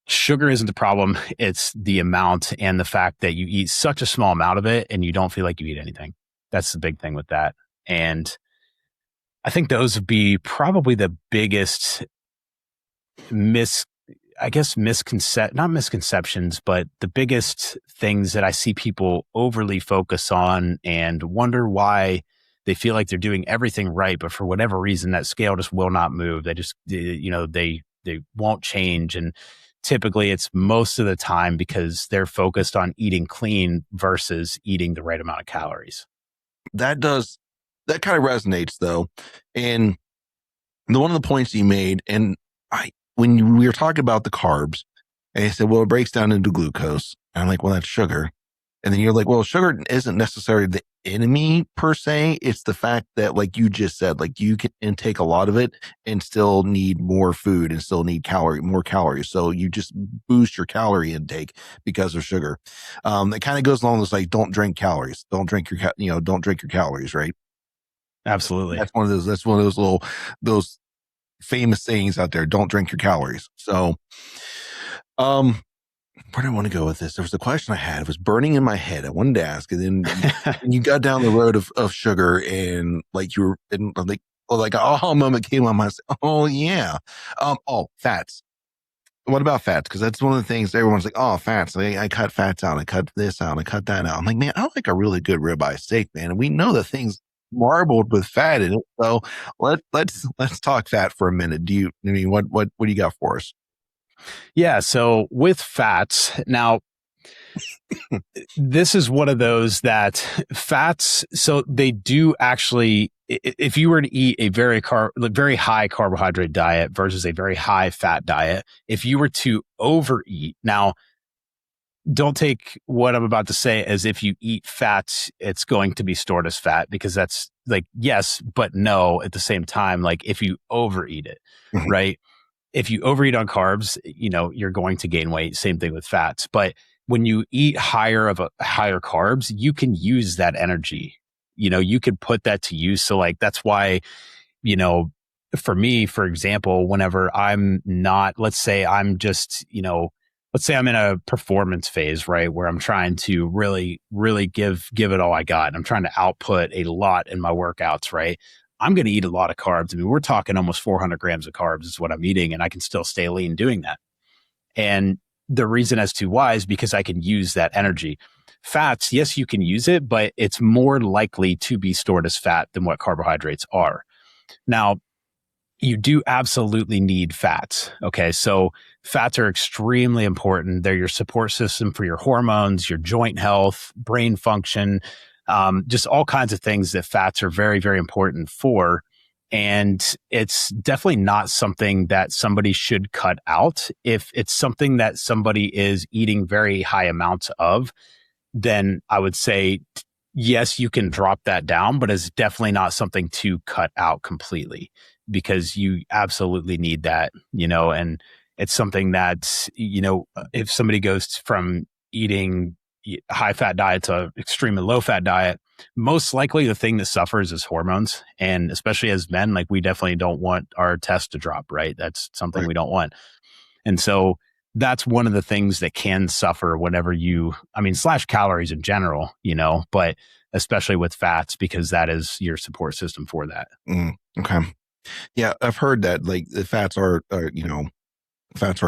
sugar isn't the problem. It's the amount and the fact that you eat such a small amount of it and you don't feel like you eat anything. That's the big thing with that. And I think those would be probably the biggest not misconceptions, but the biggest things that I see people overly focus on and wonder why they feel like they're doing everything right, but for whatever reason, that scale just will not move. They just, they won't change. And typically it's most of the time because they're focused on eating clean versus eating the right amount of calories. That kind of resonates though. And one of the points you made, and when we were talking about the carbs, and they said, well, it breaks down into glucose. And I'm like, well, that's sugar. And then you're like, well, sugar isn't necessarily the enemy per se. It's the fact that, like you just said, like you can intake a lot of it and still need more food and still need more calories. So you just boost your calorie intake because of sugar. It kind of goes along with like, don't drink calories. Don't drink your calories, right? Absolutely. That's one of those famous sayings out there. Don't drink your calories. So, where do I want to go with this? There was a question I had. It was burning in my head. I wanted to ask, and then you got down the road of sugar, and like you were, and like an aha moment came on my. Oh yeah. Fats. What about fats? Because that's one of the things everyone's like, oh, fats. I cut fats out. I cut this out. I cut that out. I'm like, man, I like a really good ribeye steak, man. And we know the thing's marbled with fat in it. So let's talk fat for a minute. What do you got for us? Yeah. So with fats, now, this is one of those that fats, so they do actually, if you were to eat a very high carbohydrate diet versus a very high fat diet, if you were to overeat, now, don't take what I'm about to say as if you eat fats, it's going to be stored as fat, because that's like, yes, but no, at the same time, like if you overeat it, right? if you overeat on carbs, you're going to gain weight. Same thing with fats. But when you eat higher carbs, you can use that energy. You could put that to use. So like, that's why, for me, for example, whenever I'm not, let's say I'm in a performance phase, right? Where I'm trying to really, really give it all I got. I'm trying to output a lot in my workouts, right? I'm going to eat a lot of carbs. I mean, we're talking almost 400 grams of carbs is what I'm eating, and I can still stay lean doing that. And the reason as to why is because I can use that energy. Fats, yes, you can use it, but it's more likely to be stored as fat than what carbohydrates are. Now, you do absolutely need fats. Okay. So fats are extremely important. They're your support system for your hormones, your joint health, brain function, just all kinds of things that fats are very, very important for. And it's definitely not something that somebody should cut out. If it's something that somebody is eating very high amounts of, then I would say, yes, you can drop that down, but it's definitely not something to cut out completely, because you absolutely need that, and it's something that, if somebody goes from eating high fat diet to extremely low fat diet, most likely the thing that suffers is hormones. And especially as men, like, we definitely don't want our tests to drop, right? That's something we don't want. And so that's one of the things that can suffer whenever slash calories in general, but especially with fats, because that is your support system for that. Okay. Yeah, I've heard that, like, the fats are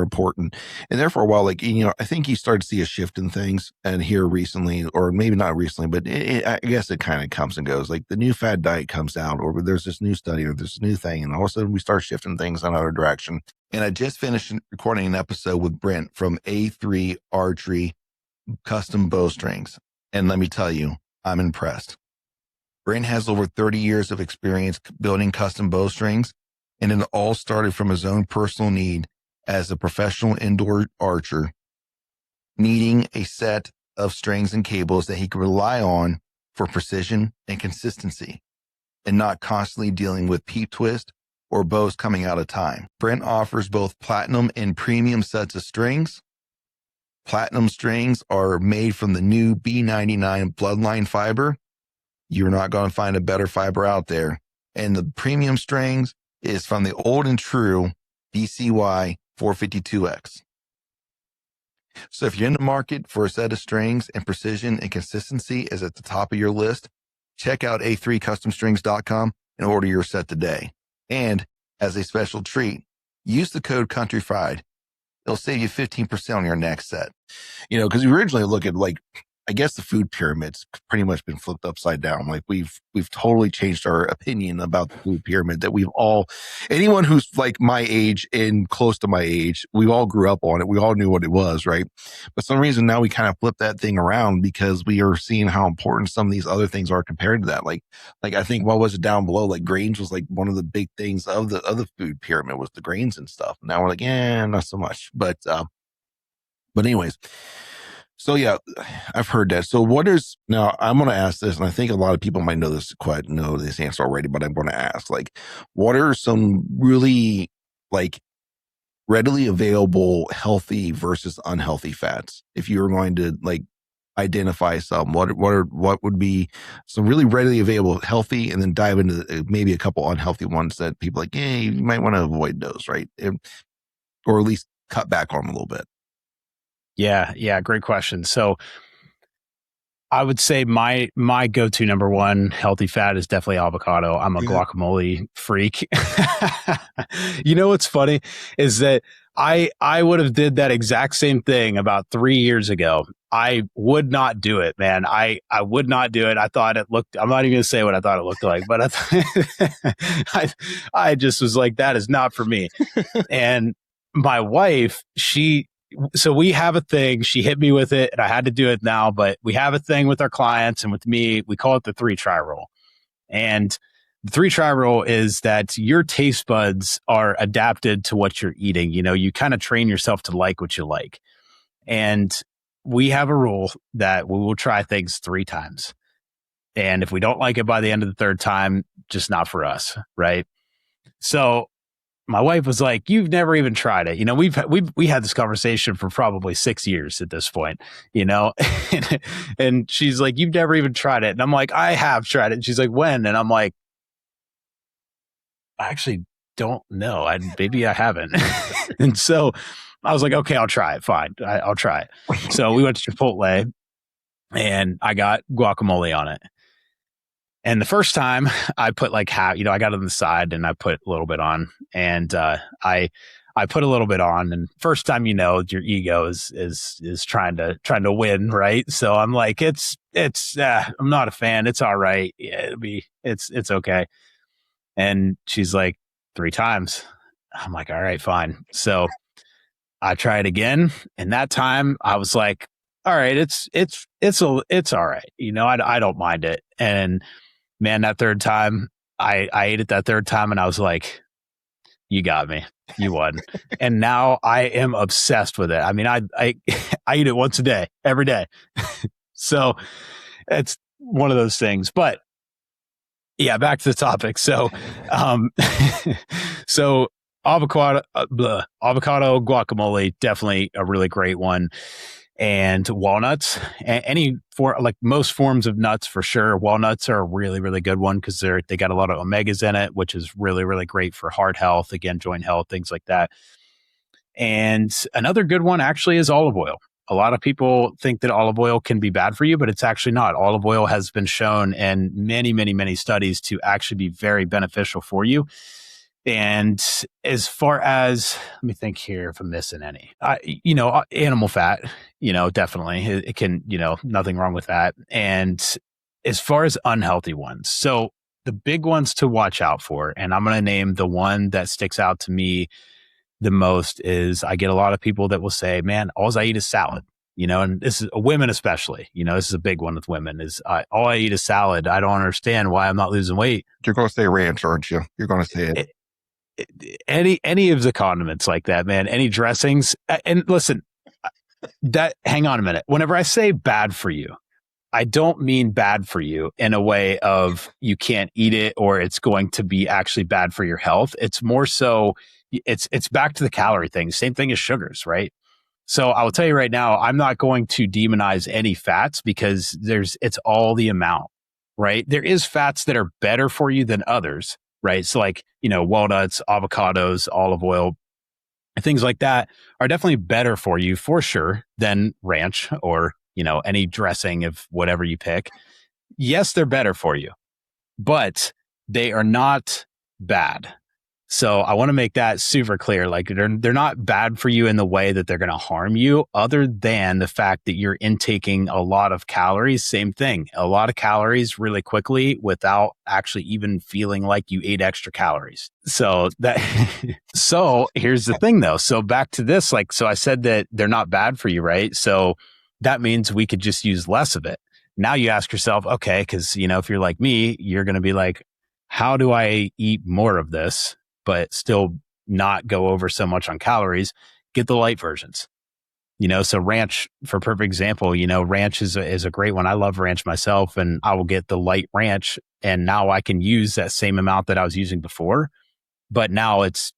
important. And there for a while, like, I think you started to see a shift in things, and here recently, or maybe not recently, but I guess it kind of comes and goes. Like, the new fad diet comes out, or there's this new study, or this new thing, and all of a sudden we start shifting things in another direction. And I just finished recording an episode with Brent from A3 Archery Custom Bowstrings. And let me tell you, I'm impressed. Brent has over 30 years of experience building custom bowstrings, and it all started from his own personal need as a professional indoor archer, needing a set of strings and cables that he could rely on for precision and consistency, and not constantly dealing with peep twist or bows coming out of time. Brent offers both platinum and premium sets of strings. Platinum strings are made from the new B99 Bloodline fiber. You're not going to find a better fiber out there. And the premium strings is from the old and true BCY 452X. So if you're in the market for a set of strings and precision and consistency is at the top of your list, check out a3customstrings.com and order your set today. And as a special treat, use the code COUNTRYFRIED. It'll save you 15% on your next set. Because we originally look at, like, I guess the food pyramid's pretty much been flipped upside down. Like, we've totally changed our opinion about the food pyramid, that anyone who's like my age and close to my age, we all grew up on it. We all knew what it was, right? But some reason now we kind of flip that thing around, because we are seeing how important some of these other things are compared to that. Like I think, what was it down below? Like, grains was like one of the big things of the food pyramid, was the grains and stuff. Now we're like, not so much. But anyways. So yeah, I've heard that. So now I'm going to ask this, and I think a lot of people might know this answer already, but I'm going to ask, like, what are some really, like, readily available healthy versus unhealthy fats? If you were going to, like, identify some, what would be some really readily available healthy, and then dive into maybe a couple unhealthy ones that people like, you might want to avoid those, right? Or at least cut back on them a little bit. Yeah. Great question. So I would say my go-to number one healthy fat is definitely avocado. I'm a guacamole freak. What's funny is that I would have did that exact same thing about 3 years ago. I would not do it, man. I would not do it. I thought it looked, I'm not even going to say what I thought it looked like, but I just was like, that is not for me. And my wife, so we have a thing. She hit me with it, and I had to do it now, but we have a thing with our clients and with me. We call it the 3-try rule. And the 3-try rule is that your taste buds are adapted to what you're eating. You kind of train yourself to like what you like. And we have a rule that we will try things 3 times. And if we don't like it by the end of the 3rd time, just not for us. Right. So my wife was like, "You've never even tried it." We had this conversation for probably 6 years at this point, and she's like, "You've never even tried it." And I'm like, "I have tried it." And she's like, "When?" And I'm like, "I actually don't know. Maybe I haven't." And so I was like, "Okay, I'll try it. Fine. I'll try it." So we went to Chipotle and I got guacamole on it. And the first time I put like half, I got it on the side and I put a little bit on, and I put a little bit on. And first time, your ego is trying to win, right? So I'm like, I'm not a fan. It's all right. Yeah, it's okay. And she's like, 3 times. I'm like, all right, fine. So I tried again, and that time I was like, all right, it's all right. I don't mind it. And man, that third time, I ate it that third time, and I was like, you got me. You won. And now I am obsessed with it. I mean, I eat it once a day, every day. So it's one of those things. But yeah, back to the topic. So, so avocado guacamole, definitely a really great one. And walnuts, most forms of nuts for sure. Walnuts are a really, really good one because they got a lot of omegas in it, which is really, really great for heart health, again, joint health, things like that. And another good one actually is olive oil. A lot of people think that olive oil can be bad for you, but it's actually not. Olive oil has been shown in many, many, many studies to actually be very beneficial for you. And as far as, let me think here if I'm missing any, animal fat, definitely it can, nothing wrong with that. And as far as unhealthy ones, so the big ones to watch out for, and I'm going to name the one that sticks out to me the most is I get a lot of people that will say, man, all I eat is salad, and this is women, especially, this is a big one with women is all I eat is salad. I don't understand why I'm not losing weight. You're going to say ranch, aren't you? You're going to say it. Any of the condiments like that, man, any dressings. And listen, hang on a minute. Whenever I say bad for you, I don't mean bad for you in a way of you can't eat it or it's going to be actually bad for your health. It's more so it's back to the calorie thing. Same thing as sugars, right? So I will tell you right now, I'm not going to demonize any fats because it's all the amount, right? There is fats that are better for you than others, right? So like, walnuts, avocados, olive oil, things like that are definitely better for you for sure than ranch or, any dressing of whatever you pick. Yes, they're better for you, but they are not bad. So I want to make that super clear. Like they're not bad for you in the way that they're going to harm you, other than the fact that you're intaking a lot of calories. Same thing, a lot of calories really quickly without actually even feeling like you ate extra calories. So so here's the thing though. So back to this, so I said that they're not bad for you, right? So that means we could just use less of it. Now you ask yourself, okay, because if you're like me, you're going to be like, how do I eat more of this but still not go over so much on calories? Get the light versions. So ranch, for perfect example, ranch is a great one. I love ranch myself, and I will get the light ranch, and now I can use that same amount that I was using before, but now it's,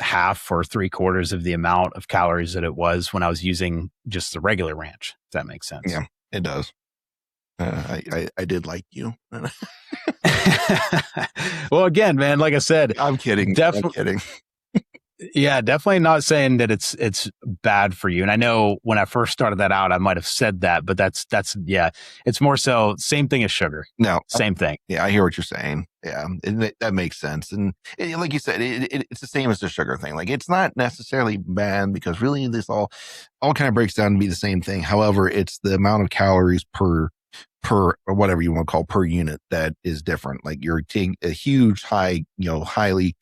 half or 3/4 of the amount of calories that it was when I was using just the regular ranch, if that makes sense. Yeah, it does. I did like you. Well, again, man, like I said, I'm kidding. I'm kidding. Yeah, definitely not saying that it's bad for you. And I know when I first started that out, I might have said that, but that's it's more so same thing as sugar. No, same thing. Yeah, I hear what you're saying. Yeah, that makes sense. And like you said, it's the same as the sugar thing. Like it's not necessarily bad because really this all kind of breaks down to be the same thing. However, it's the amount of calories per or whatever you want to call per unit that is different. Like you're taking a huge highly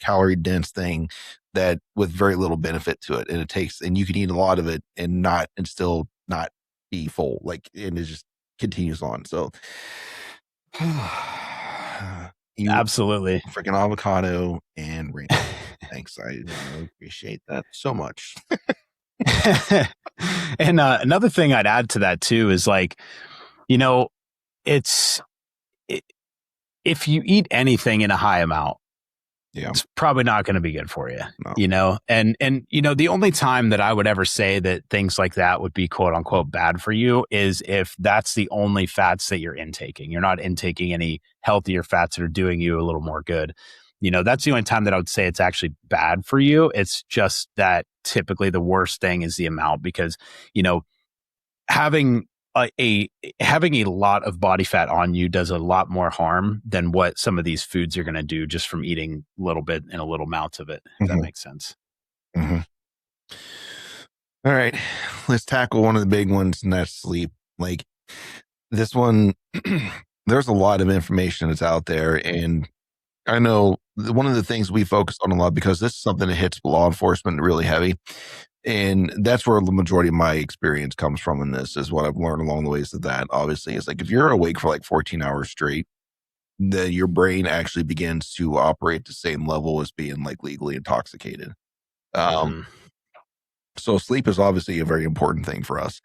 calorie dense thing that with very little benefit to it, and you can eat a lot of it and still not be full, and it just continues on. So absolutely freaking avocado and ranch. Thanks, I appreciate that so much. And another thing I'd add to that too is if you eat anything in a high amount, it's probably not going to be good for you, No. you know? And, you know, the only time that I would ever say that things like that would be quote unquote bad for you is if that's the only fats that you're intaking. You're not intaking any healthier fats that are doing you a little more good. You know, that's the only time that I would say it's actually bad for you. It's just that typically the worst thing is the amount because, you know, having having a lot of body fat on you does a lot more harm than what some of these foods are going to do just from eating a little bit and a little amounts of it, if that makes sense. Mm-hmm. All right, let's tackle one of the big ones, and that's sleep. Like this one, there's a lot of information that's out there, and I know one of the things we focus on a lot because this is something that hits law enforcement really heavy. And that's where the majority of my experience comes from in this is what I've learned along the ways of that. Obviously, it's like if you're awake for like 14 hours straight, then your brain actually begins to operate the same level as being like legally intoxicated. So sleep is obviously a very important thing for us.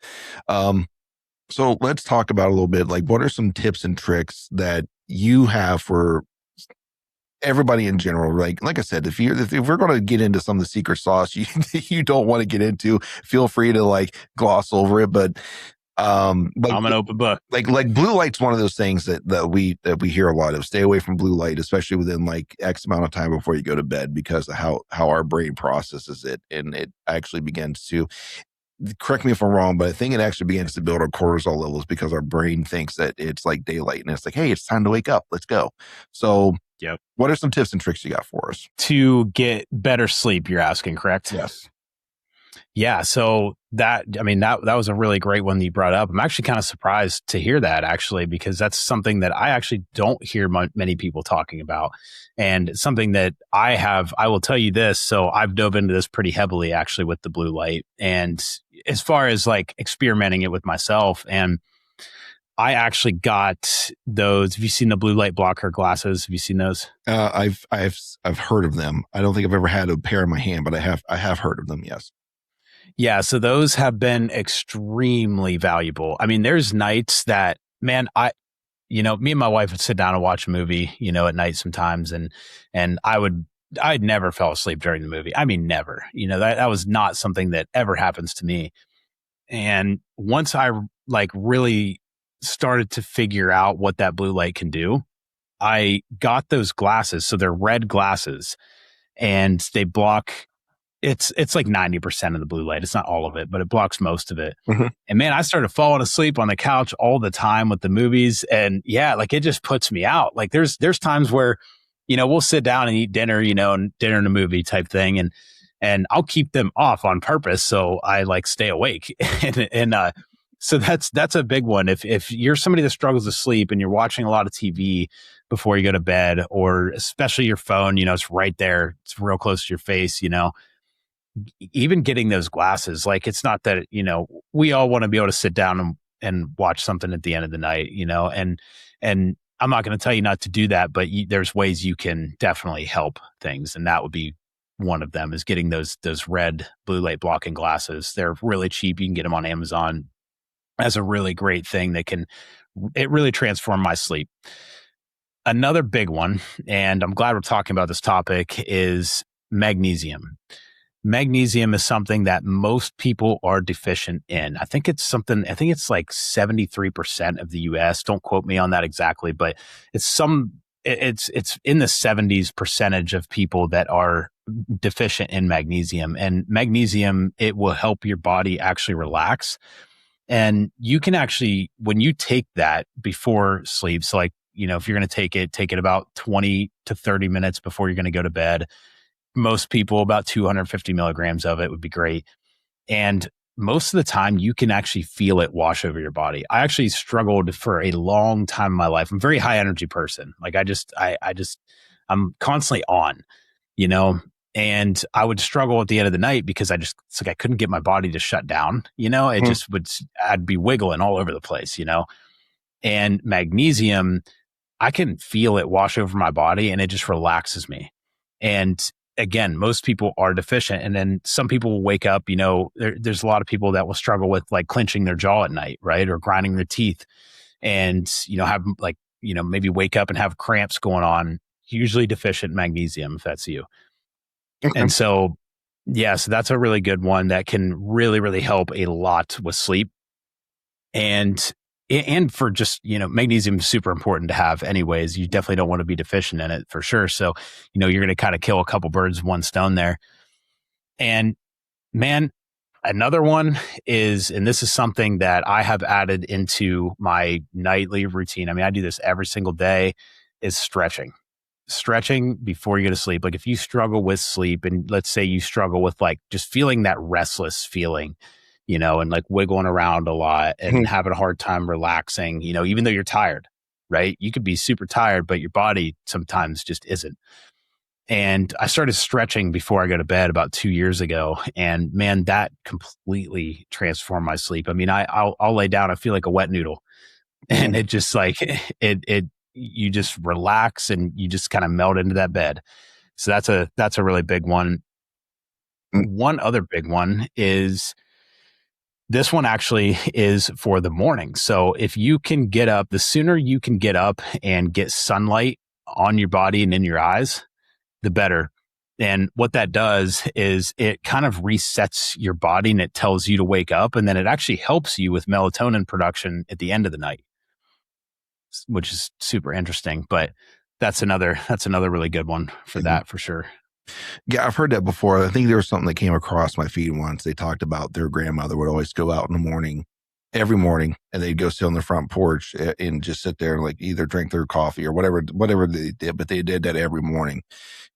So let's talk about a little bit, like what are some tips and tricks that you have for everybody in general? Like I said, if we're going to get into some of the secret sauce you don't want to get into, feel free to like gloss over it. But I'm an open book. Like blue light's one of those things that we hear a lot of. Stay away from blue light, especially within like X amount of time before you go to bed, because of how our brain processes it, and it actually begins to. Correct me if I'm wrong, but I think it actually begins to build our cortisol levels because our brain thinks that it's like daylight and it's like, hey, it's time to wake up. Let's go. So, what are some tips and tricks you got for us to get better sleep? You're asking, correct? Yes. Yeah. So that was a really great one that you brought up. I'm actually kind of surprised to hear that actually, because that's something that I actually don't hear many people talking about, and something that I will tell you this. So I've dove into this pretty heavily actually with the blue light, and as far as like experimenting it with myself, and I actually got those. Have you seen the blue light blocker glasses? Have you seen those? I've heard of them. I don't think I've ever had a pair in my hand, but I have heard of them. Yes. Yeah. So those have been extremely valuable. I mean, there's nights that, man, me and my wife would sit down and watch a movie, you know, at night sometimes. And I'd never fell asleep during the movie. I mean, never, you know, that was not something that ever happens to me. And once I like really started to figure out what that blue light can do, I got those glasses. So they're red glasses and they block, it's like 90% of the blue light. It's not all of it, but it blocks most of it. Mm-hmm. And man, I started falling asleep on the couch all the time with the movies. And yeah, like it just puts me out. Like there's times where, you know, we'll sit down and eat dinner, you know, and dinner and a movie type thing. And I'll keep them off on purpose. So I like stay awake. So that's a big one. If you're somebody that struggles to sleep and you're watching a lot of TV before you go to bed, or especially your phone, you know, it's right there. It's real close to your face, you know, even getting those glasses, like it's not that, you know, we all want to be able to sit down and watch something at the end of the night, you know, and I'm not going to tell you not to do that, but there's ways you can definitely help things. And that would be one of them, is getting those red blue light blocking glasses. They're really cheap. You can get them on Amazon. As a really great thing that it really transformed my sleep. Another big one, and I'm glad we're talking about this topic, is magnesium. Magnesium is something that most people are deficient in. I think it's like 73% of the US. Don't quote me on that exactly, but it's in the 70s percentage of people that are deficient in magnesium. And magnesium, it will help your body actually relax. And you can actually, when you take that before sleep, so like, you know, if you're going to take it about 20 to 30 minutes before you're going to go to bed. Most people, about 250 milligrams of it would be great. And most of the time you can actually feel it wash over your body. I actually struggled for a long time in my life. I'm a very high energy person. Like I'm constantly on, you know, and I would struggle at the end of the night because it's like I couldn't get my body to shut down, you know, I'd be wiggling all over the place, you know. And magnesium, I can feel it wash over my body and it just relaxes me. And again, most people are deficient. And then some people will wake up, you know, there's a lot of people that will struggle with like clenching their jaw at night, right? Or grinding their teeth and, you know, have like, you know, maybe wake up and have cramps going on. usually deficient in magnesium, if that's you. Okay. And so, yeah, so that's a really good one that can really, really help a lot with sleep. And for just, magnesium is super important to have anyways. You definitely don't want to be deficient in it for sure. So, you're going to kind of kill a couple birds with one stone there. And man, another one is, and this is something that I have added into my nightly routine. I mean, I do this every single day, is stretching. Stretching before you go to sleep. Like if you struggle with sleep, and let's say you struggle with like just feeling that restless feeling, and like wiggling around a lot and having a hard time relaxing, even though you're tired, right? You could be super tired, but your body sometimes just isn't. And I started stretching before I go to bed about 2 years ago. And man, that completely transformed my sleep. I mean, I'll lay down, I feel like a wet noodle. And it just like, you just relax and you just kind of melt into that bed. So that's a really big one. One other big one is, this one actually is for the morning. So if you can get up, the sooner you can get up and get sunlight on your body and in your eyes, the better. And what that does is it kind of resets your body and it tells you to wake up. And then it actually helps you with melatonin production at the end of the night, which is super interesting. But that's another really good one for that, for sure. Yeah, I've heard that before. I think there was something that came across my feed once. They talked about their grandmother would always go out in the morning, every morning, and they'd go sit on the front porch and just sit there and like either drink their coffee or whatever they did, but they did that every morning.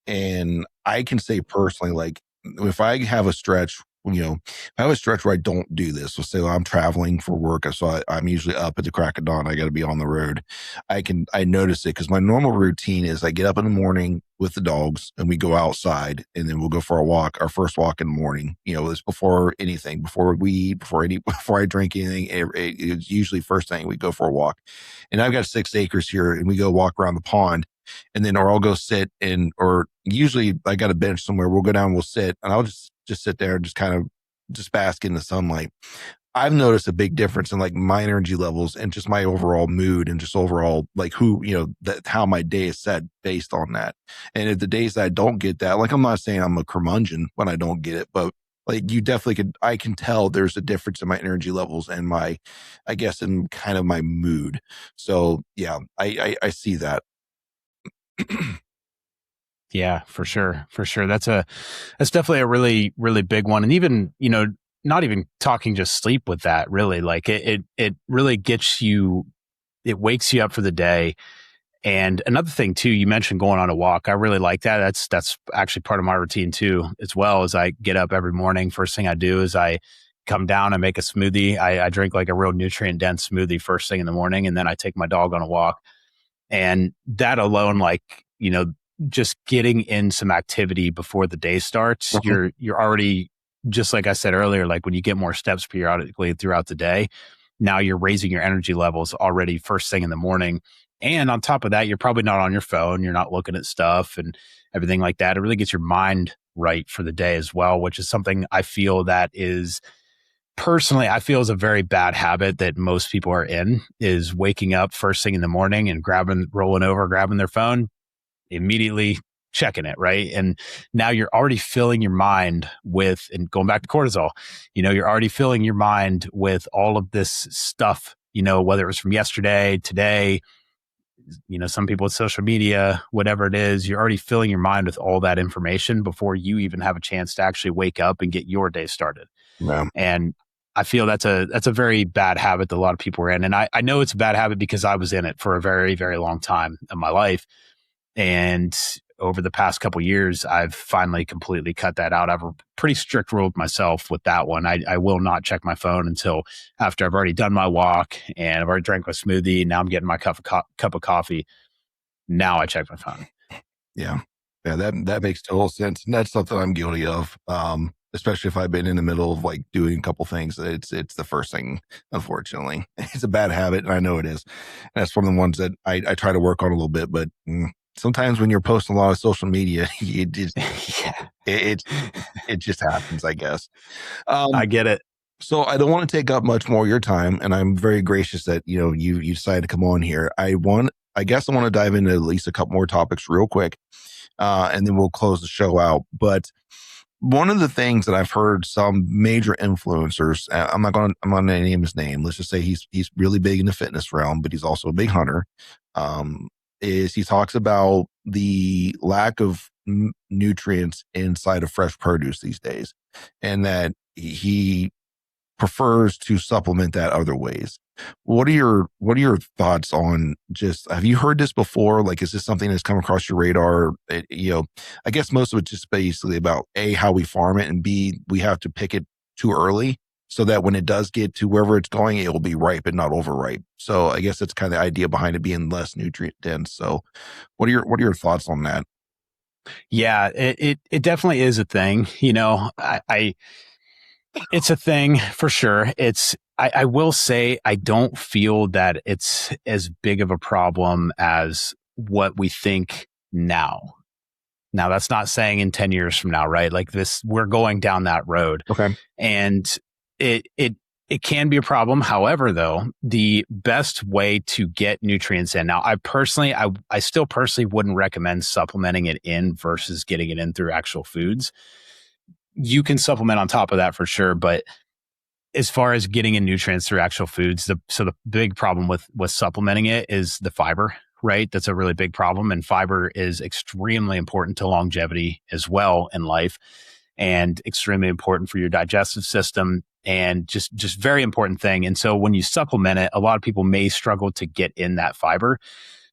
And I can say personally, like if I have a stretch, if I have a stretch where I don't do this, so say I'm traveling for work, so I'm usually up at the crack of dawn, I got to be on the road. I notice it because my normal routine is I get up in the morning with the dogs and we go outside and then we'll go for a walk, our first walk in the morning. It's before anything, before we eat, before I drink anything. It's usually first thing we go for a walk. And I've got 6 acres here and we go walk around the pond. And then, or I'll go sit or usually I got a bench somewhere. We'll go down, we'll sit, and I'll just sit there and just kind of just bask in the sunlight. I've noticed a big difference in like my energy levels and just my overall mood and just overall like how my day is set based on that. And if the days that I don't get that, like I'm not saying I'm a curmudgeon when I don't get it, but like you definitely I can tell there's a difference in my energy levels and I guess in kind of my mood. So yeah, I see that. Yeah, for sure. For sure. That's definitely a really, really big one. And even, not even talking just sleep with that, really, like it really gets you, it wakes you up for the day. And another thing too, you mentioned going on a walk. I really like that. That's actually part of my routine too, as well. As I get up every morning, first thing I do is I come down and make a smoothie. I drink like a real nutrient dense smoothie first thing in the morning. And then I take my dog on a walk. And that alone, like, just getting in some activity before the day starts, you're already, just like I said earlier, like when you get more steps periodically throughout the day, now you're raising your energy levels already first thing in the morning. And on top of that, you're probably not on your phone. You're not looking at stuff and everything like that. It really gets your mind right for the day as well, which is something I feel that is personally, I feel is a very bad habit that most people are in, is waking up first thing in the morning and rolling over, grabbing their phone, immediately checking it, right? And now you're already filling your mind with, and going back to cortisol, you're already filling your mind with all of this stuff, whether it was from yesterday, today, some people with social media, whatever it is, you're already filling your mind with all that information before you even have a chance to actually wake up and get your day started. Yeah. And I feel that's a very bad habit that a lot of people are in. And I know it's a bad habit because I was in it for a very, very long time in my life. And over the past couple of years, I've finally completely cut that out. I have a pretty strict rule with myself with that one. I will not check my phone until after I've already done my walk and I've already drank my smoothie. Now I'm getting my cup of coffee. Now I check my phone. Yeah. That makes total sense. And that's something I'm guilty of. Especially if I've been in the middle of like doing a couple things. It's the first thing, unfortunately. It's a bad habit, and I know it is. And that's one of the ones that I try to work on a little bit, but sometimes when you're posting a lot of social media, it just happens, I guess. I get it. So I don't want to take up much more of your time, and I'm very gracious that you decided to come on here. I want I guess I want to dive into at least a couple more topics real quick, and then we'll close the show out. But one of the things that I've heard some major influencers, I'm not going to name his name. Let's just say he's really big in the fitness realm, but he's also a big hunter. Is he talks about the lack of nutrients inside of fresh produce these days, and that he prefers to supplement that other ways. What are your thoughts on just, have you heard this before? Like, is this something that's come across your radar? I guess most of it's just basically about A, how we farm it, and B, we have to pick it too early so that when it does get to wherever it's going, it will be ripe and not overripe. So I guess that's kind of the idea behind it being less nutrient dense. So what are your thoughts on that? Yeah, it definitely is a thing. It's a thing for sure. I will say, I don't feel that it's as big of a problem as what we think now. Now, that's not saying in 10 years from now, right? Like we're going down that road. Okay. And it can be a problem. However, though, the best way to get nutrients in. Now, I still personally wouldn't recommend supplementing it in versus getting it in through actual foods. You can supplement on top of that for sure, but as far as getting in nutrients through actual foods, the big problem with supplementing it is the fiber, right? That's a really big problem, and fiber is extremely important to longevity as well in life, and extremely important for your digestive system, and just very important thing. And so when you supplement it, a lot of people may struggle to get in that fiber.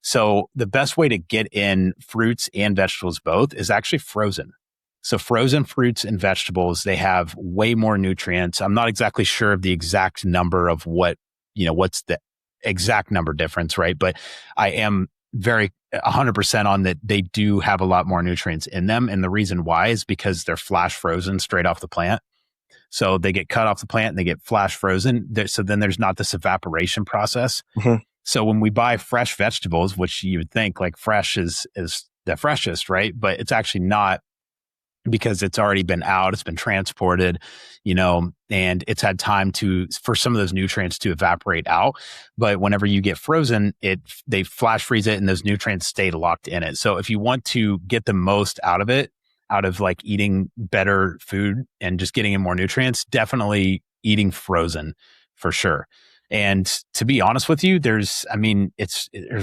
So the best way to get in fruits and vegetables both is actually frozen. So frozen fruits and vegetables, they have way more nutrients. I'm not exactly sure of the exact number of what's the exact number difference, right? But I am very 100% on that they do have a lot more nutrients in them. And the reason why is because they're flash frozen straight off the plant. So they get cut off the plant and they get flash frozen. So then there's not this evaporation process. Mm-hmm. So when we buy fresh vegetables, which you would think like fresh is the freshest, right? But it's actually not, because it's already been out, it's been transported, and it's had time for some of those nutrients to evaporate out. But whenever you get frozen, they flash freeze it and those nutrients stay locked in it. So if you want to get the most out of it, out of like eating better food and just getting in more nutrients, definitely eating frozen for sure. And to be honest with you, there's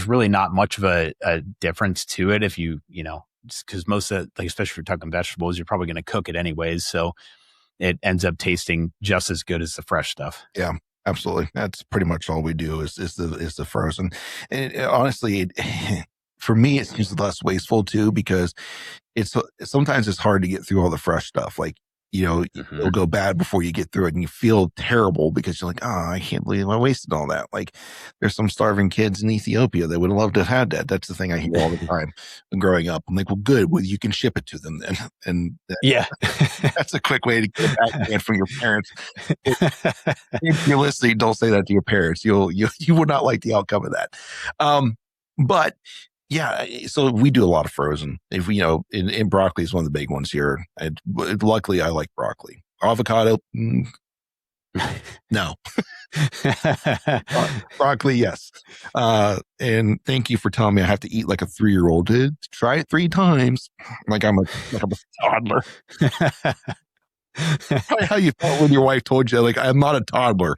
really not much of a difference to it if because most of like, especially if you're talking vegetables, you're probably going to cook it anyways. So it ends up tasting just as good as the fresh stuff. Yeah, absolutely. That's pretty much all we do is the frozen. And honestly, for me, it's just less wasteful too, because sometimes it's hard to get through all the fresh stuff. Like, mm-hmm. It'll go bad before you get through it, and you feel terrible because you're like, oh, I can't believe I wasted all that. Like, there's some starving kids in Ethiopia that would have loved to have had that. That's the thing I hear all the time growing up. I'm like, well, good. Well, you can ship it to them then. And yeah, that's a quick way to get back from your parents. If you're listening, don't say that to your parents. You would not like the outcome of that. But yeah, so we do a lot of frozen. If in broccoli is one of the big ones here. Luckily, I like broccoli. Avocado, no. Broccoli, yes. And thank you for telling me I have to eat like a 3-year-old. Try it 3 times, like I'm a toddler. Probably how you felt when your wife told you, like, I'm not a toddler.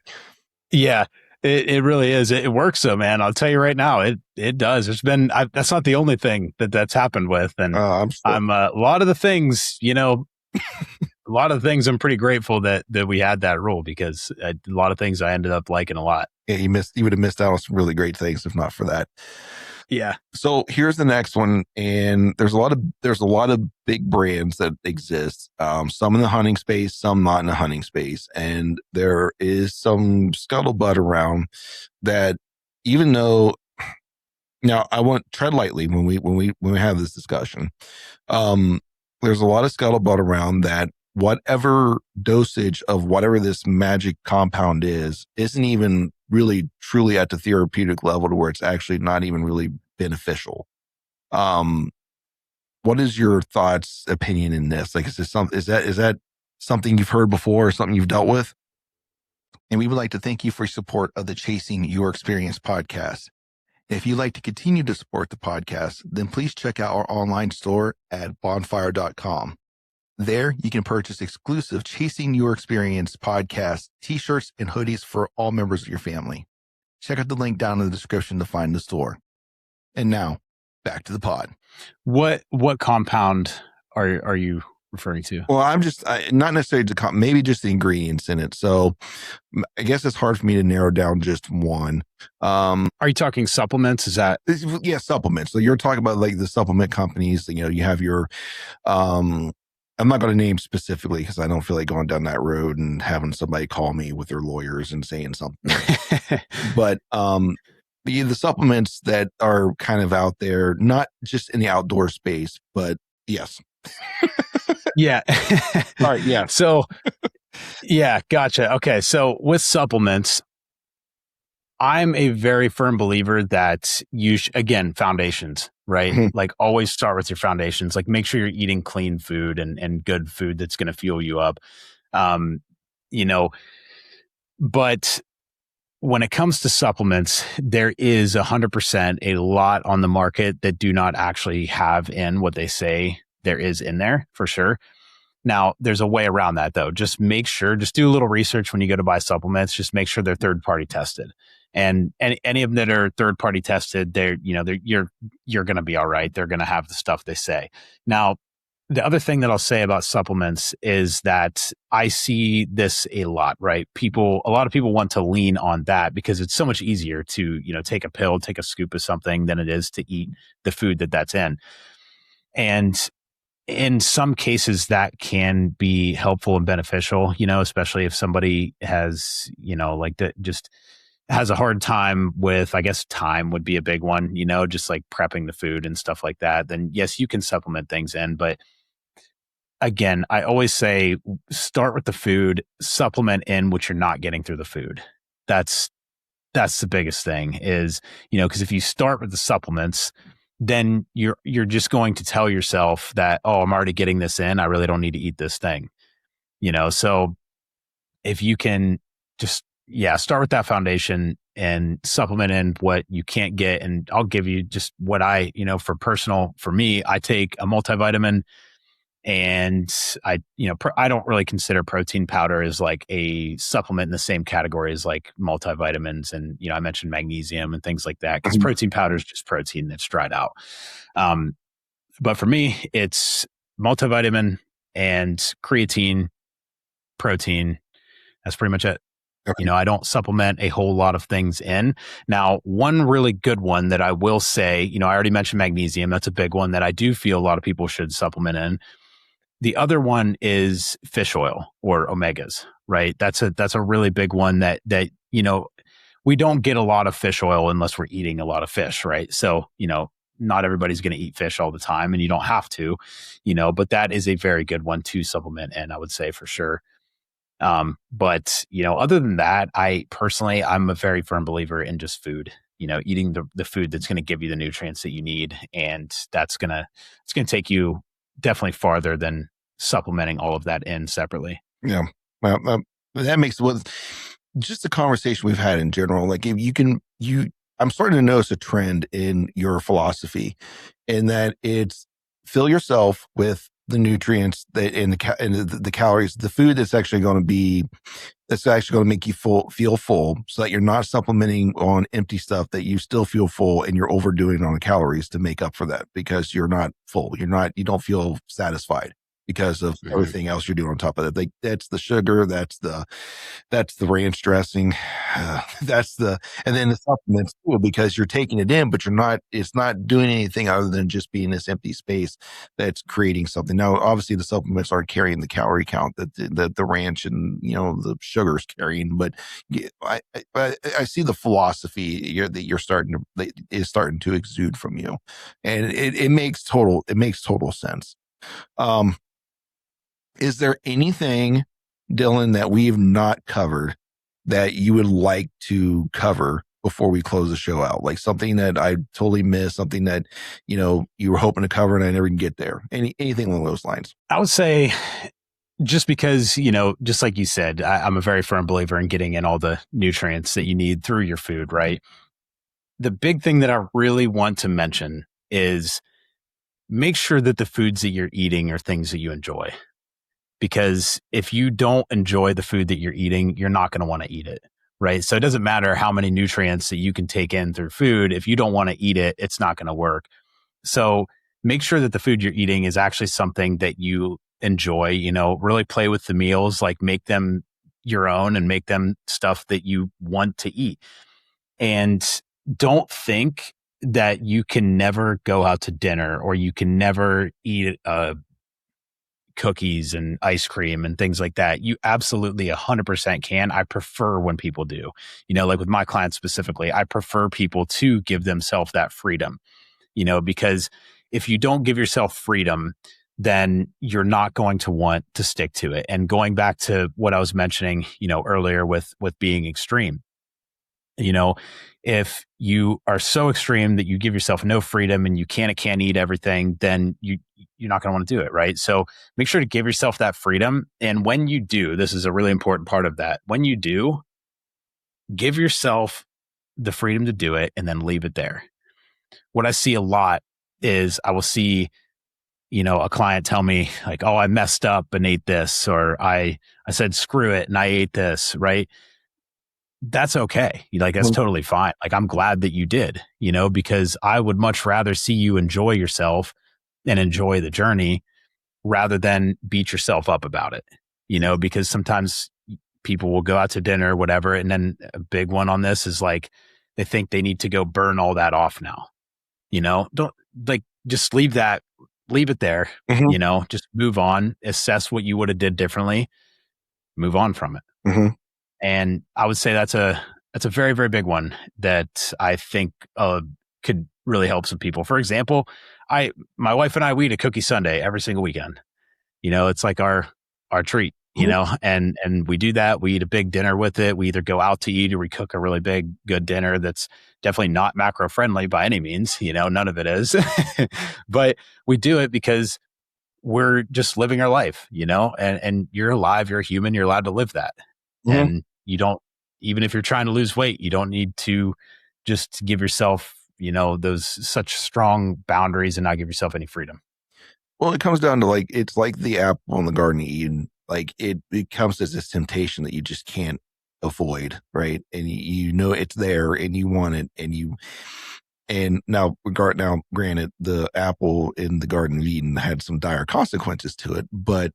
Yeah. It really is. It works though, man. I'll tell you right now, it does. There's been, that's not the only thing that's happened with. And I'm a lot of the things, a lot of things I'm pretty grateful that we had that rule, because a lot of things I ended up liking a lot. Yeah, you would have missed out on some really great things if not for that. Yeah. So here's the next one, and there's a lot of big brands that exist. Some in the hunting space, some not in the hunting space, and there is some scuttlebutt around that. Even though, now I want tread lightly when we have this discussion. There's a lot of scuttlebutt around that whatever dosage of whatever this magic compound isn't even really truly at the therapeutic level to where it's actually not even really beneficial. What is your thoughts, opinion in this? Like, is that something you've heard before or something you've dealt with? And we would like to thank you for your support of the Chasing Your Experience podcast. If you'd like to continue to support the podcast, then please check out our online store at bonfire.com. There, you can purchase exclusive Chasing Your Experience podcast t-shirts and hoodies for all members of your family. Check out the link down in the description to find the store. And now, back to the pod. What compound are you referring to? Well, I'm just not necessarily maybe just the ingredients in it. So I guess it's hard for me to narrow down just one. Are you talking supplements? Is that? Yeah, supplements. So you're talking about like the supplement companies. You know, you have your, I'm not going to name specifically because I don't feel like going down that road and having somebody call me with their lawyers and saying something. But the supplements that are kind of out there, not just in the outdoor space, but yes. Yeah. All right. Yeah. So, yeah, gotcha. Okay. So with supplements, I'm a very firm believer that again, foundations, right? Mhm. Like always start with your foundations. Like make sure you're eating clean food and good food that's going to fuel you up. But when it comes to supplements, there is 100% a lot on the market that do not actually have in what they say there is in there for sure. Now, there's a way around that though. Just do a little research when you go to buy supplements. Just make sure they're third party tested. And any of them that are third party tested, you're going to be all right. They're going to have the stuff they say. Now, the other thing that I'll say about supplements is that I see this a lot, right? A lot of people want to lean on that because it's so much easier to, take a pill, take a scoop of something than it is to eat the food that's in. And in some cases that can be helpful and beneficial, especially if somebody has, just has a hard time with, I guess time would be a big one, just like prepping the food and stuff like that. Then yes, you can supplement things in, but again, I always say start with the food, supplement in what you're not getting through the food. That's the biggest thing is, because if you start with the supplements, then you're just going to tell yourself that, oh, I'm already getting this in. I really don't need to eat this thing. So if you can just, start with that foundation and supplement in what you can't get. And I'll give you just what for me, I take a multivitamin. And I don't really consider protein powder as like a supplement in the same category as like multivitamins. And, I mentioned magnesium and things like that because protein powder is just protein that's dried out. But for me, it's multivitamin and creatine, protein. That's pretty much it. Okay. I don't supplement a whole lot of things in. Now, one really good one that I will say, I already mentioned magnesium. That's a big one that I do feel a lot of people should supplement in. The other one is fish oil or omegas, right? That's a really big one that we don't get a lot of fish oil unless we're eating a lot of fish, right? So, not everybody's going to eat fish all the time and you don't have to, but that is a very good one to supplement in, I would say for sure. But other than that, I'm a very firm believer in just food, eating the food that's going to give you the nutrients that you need. And it's going to take you definitely farther than supplementing all of that in separately. Yeah. Well, that makes just the conversation we've had in general. Like if I'm starting to notice a trend in your philosophy in that it's fill yourself with the nutrients that and the calories, the food that's actually going to make you feel full so that you're not supplementing on empty stuff that you still feel full and you're overdoing on the calories to make up for that because you're not full. You don't feel satisfied because of everything else you're doing on top of it. Like that's the sugar, that's the ranch dressing, and then the supplements too, because you're taking it in, but it's not doing anything other than just being this empty space that's creating something. Now, obviously the supplements aren't carrying the calorie count that the ranch and, the sugar's carrying, but I see the philosophy that is starting to exude from you, and it makes total sense. Is there anything, Dillon, that we've not covered that you would like to cover before we close the show out? Like something that I totally missed, something that, you were hoping to cover and I never can get there. Anything along those lines? I would say just because, just like you said, I'm a very firm believer in getting in all the nutrients that you need through your food, right? the big thing that I really want to mention is make sure that the foods that you're eating are things that you enjoy. Because if you don't enjoy the food that you're eating, you're not going to want to eat it. Right. So it doesn't matter how many nutrients that you can take in through food. If you don't want to eat it, it's not going to work. So make sure that the food you're eating is actually something that you enjoy, really play with the meals, like make them your own and make them stuff that you want to eat. And don't think that you can never go out to dinner or you can never eat cookies and ice cream and things like that. You absolutely 100% can. I prefer when people do, like with my clients specifically, I prefer people to give themselves that freedom, because if you don't give yourself freedom, then you're not going to want to stick to it. And going back to what I was mentioning, earlier with being extreme, if you are so extreme that you give yourself no freedom and you can't eat everything, then you're not going to want to do it. Right. So make sure to give yourself that freedom. And when you do, this is a really important part of that. When you do, give yourself the freedom to do it and then leave it there. What I see a lot is I will see, a client tell me like, oh, I messed up and ate this, or I said, screw it. And I ate this. Right. That's okay. Like, that's totally fine. Like, I'm glad that you did, because I would much rather see you enjoy yourself and enjoy the journey rather than beat yourself up about it, because sometimes people will go out to dinner or whatever. And then a big one on this is like, they think they need to go burn all that off now, don't like, just leave it there, just move on, assess what you would have did differently, move on from it. Mm-hmm. And I would say that's a very, very big one that I think could really help some people. For example, my wife and I, we eat a cookie sundae every single weekend. It's like our treat, and we do that. We eat a big dinner with it. We either go out to eat or we cook a really big, good dinner that's definitely not macro friendly by any means. None of it is, but we do it because we're just living our life, and you're alive, you're a human, you're allowed to live that. Mm-hmm. And you don't, even if you're trying to lose weight, you don't need to just give yourself, those such strong boundaries and not give yourself any freedom. Well, it comes down to like, it's like the apple in the Garden of Eden. Like it comes as this temptation that you just can't avoid. Right. And it's there and you want it and now granted, the apple in the Garden of Eden had some dire consequences to it, but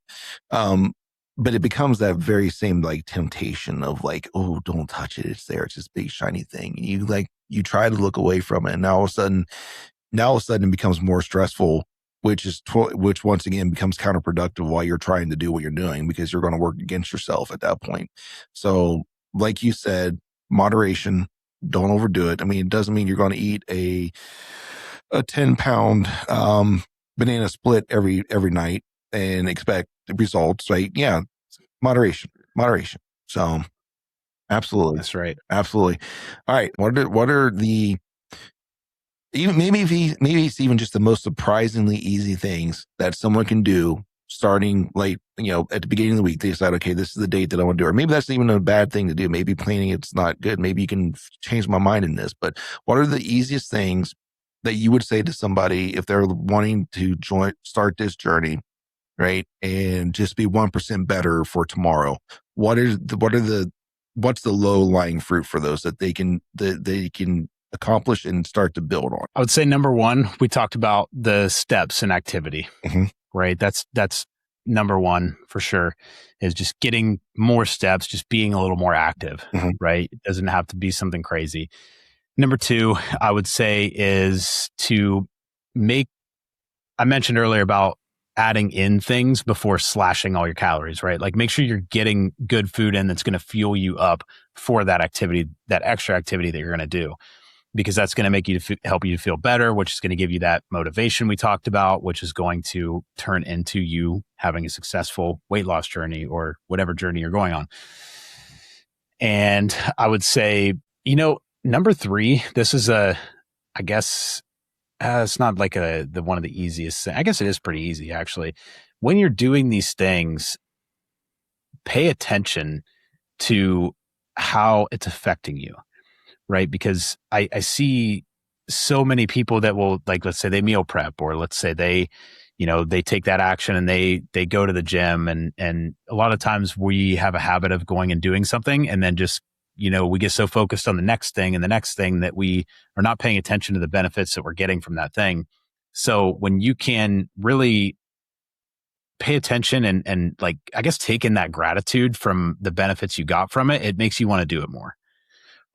it becomes that very same like temptation of like, oh, don't touch it. It's there. It's this big shiny thing. And you try to look away from it. And now all of a sudden it becomes more stressful, which once again becomes counterproductive while you're trying to do what you're doing because you're going to work against yourself at that point. So like you said, moderation, don't overdo it. I mean, it doesn't mean you're going to eat a 10-pound banana split every night and expect the results, right? Yeah. Moderation. So absolutely. That's right. Absolutely. All right. What are the, even maybe it's even just the most surprisingly easy things that someone can do starting like, at the beginning of the week, they decide, okay, this is the date that I want to do, or maybe that's even a bad thing to do. Maybe planning it's not good. Maybe you can change my mind in this, but what are the easiest things that you would say to somebody if they're wanting to start this journey, right? And just be 1% better for tomorrow. What's the low lying fruit for those that they can accomplish and start to build on? I would say number one, we talked about the steps and activity, right? That's number one for sure, is just getting more steps, just being a little more active, right? It doesn't have to be something crazy. Number two, I would say is I mentioned earlier about adding in things before slashing all your calories, right? Like make sure you're getting good food in that's going to fuel you up for that activity, that extra activity that you're going to do, because that's going to make you help you feel better, which is going to give you that motivation we talked about, which is going to turn into you having a successful weight loss journey or whatever journey you're going on. And I would say, number three, this is I guess, it's not like the one of the easiest things. I guess it is pretty easy, actually. When you're doing these things, pay attention to how it's affecting you, right? Because I see so many people that will, like, let's say they meal prep, or let's say they, they take that action and they go to the gym, and a lot of times we have a habit of going and doing something, and then just, we get so focused on the next thing and the next thing that we are not paying attention to the benefits that we're getting from that thing. So when you can really pay attention and like, I guess, take in that gratitude from the benefits you got from it, it makes you want to do it more.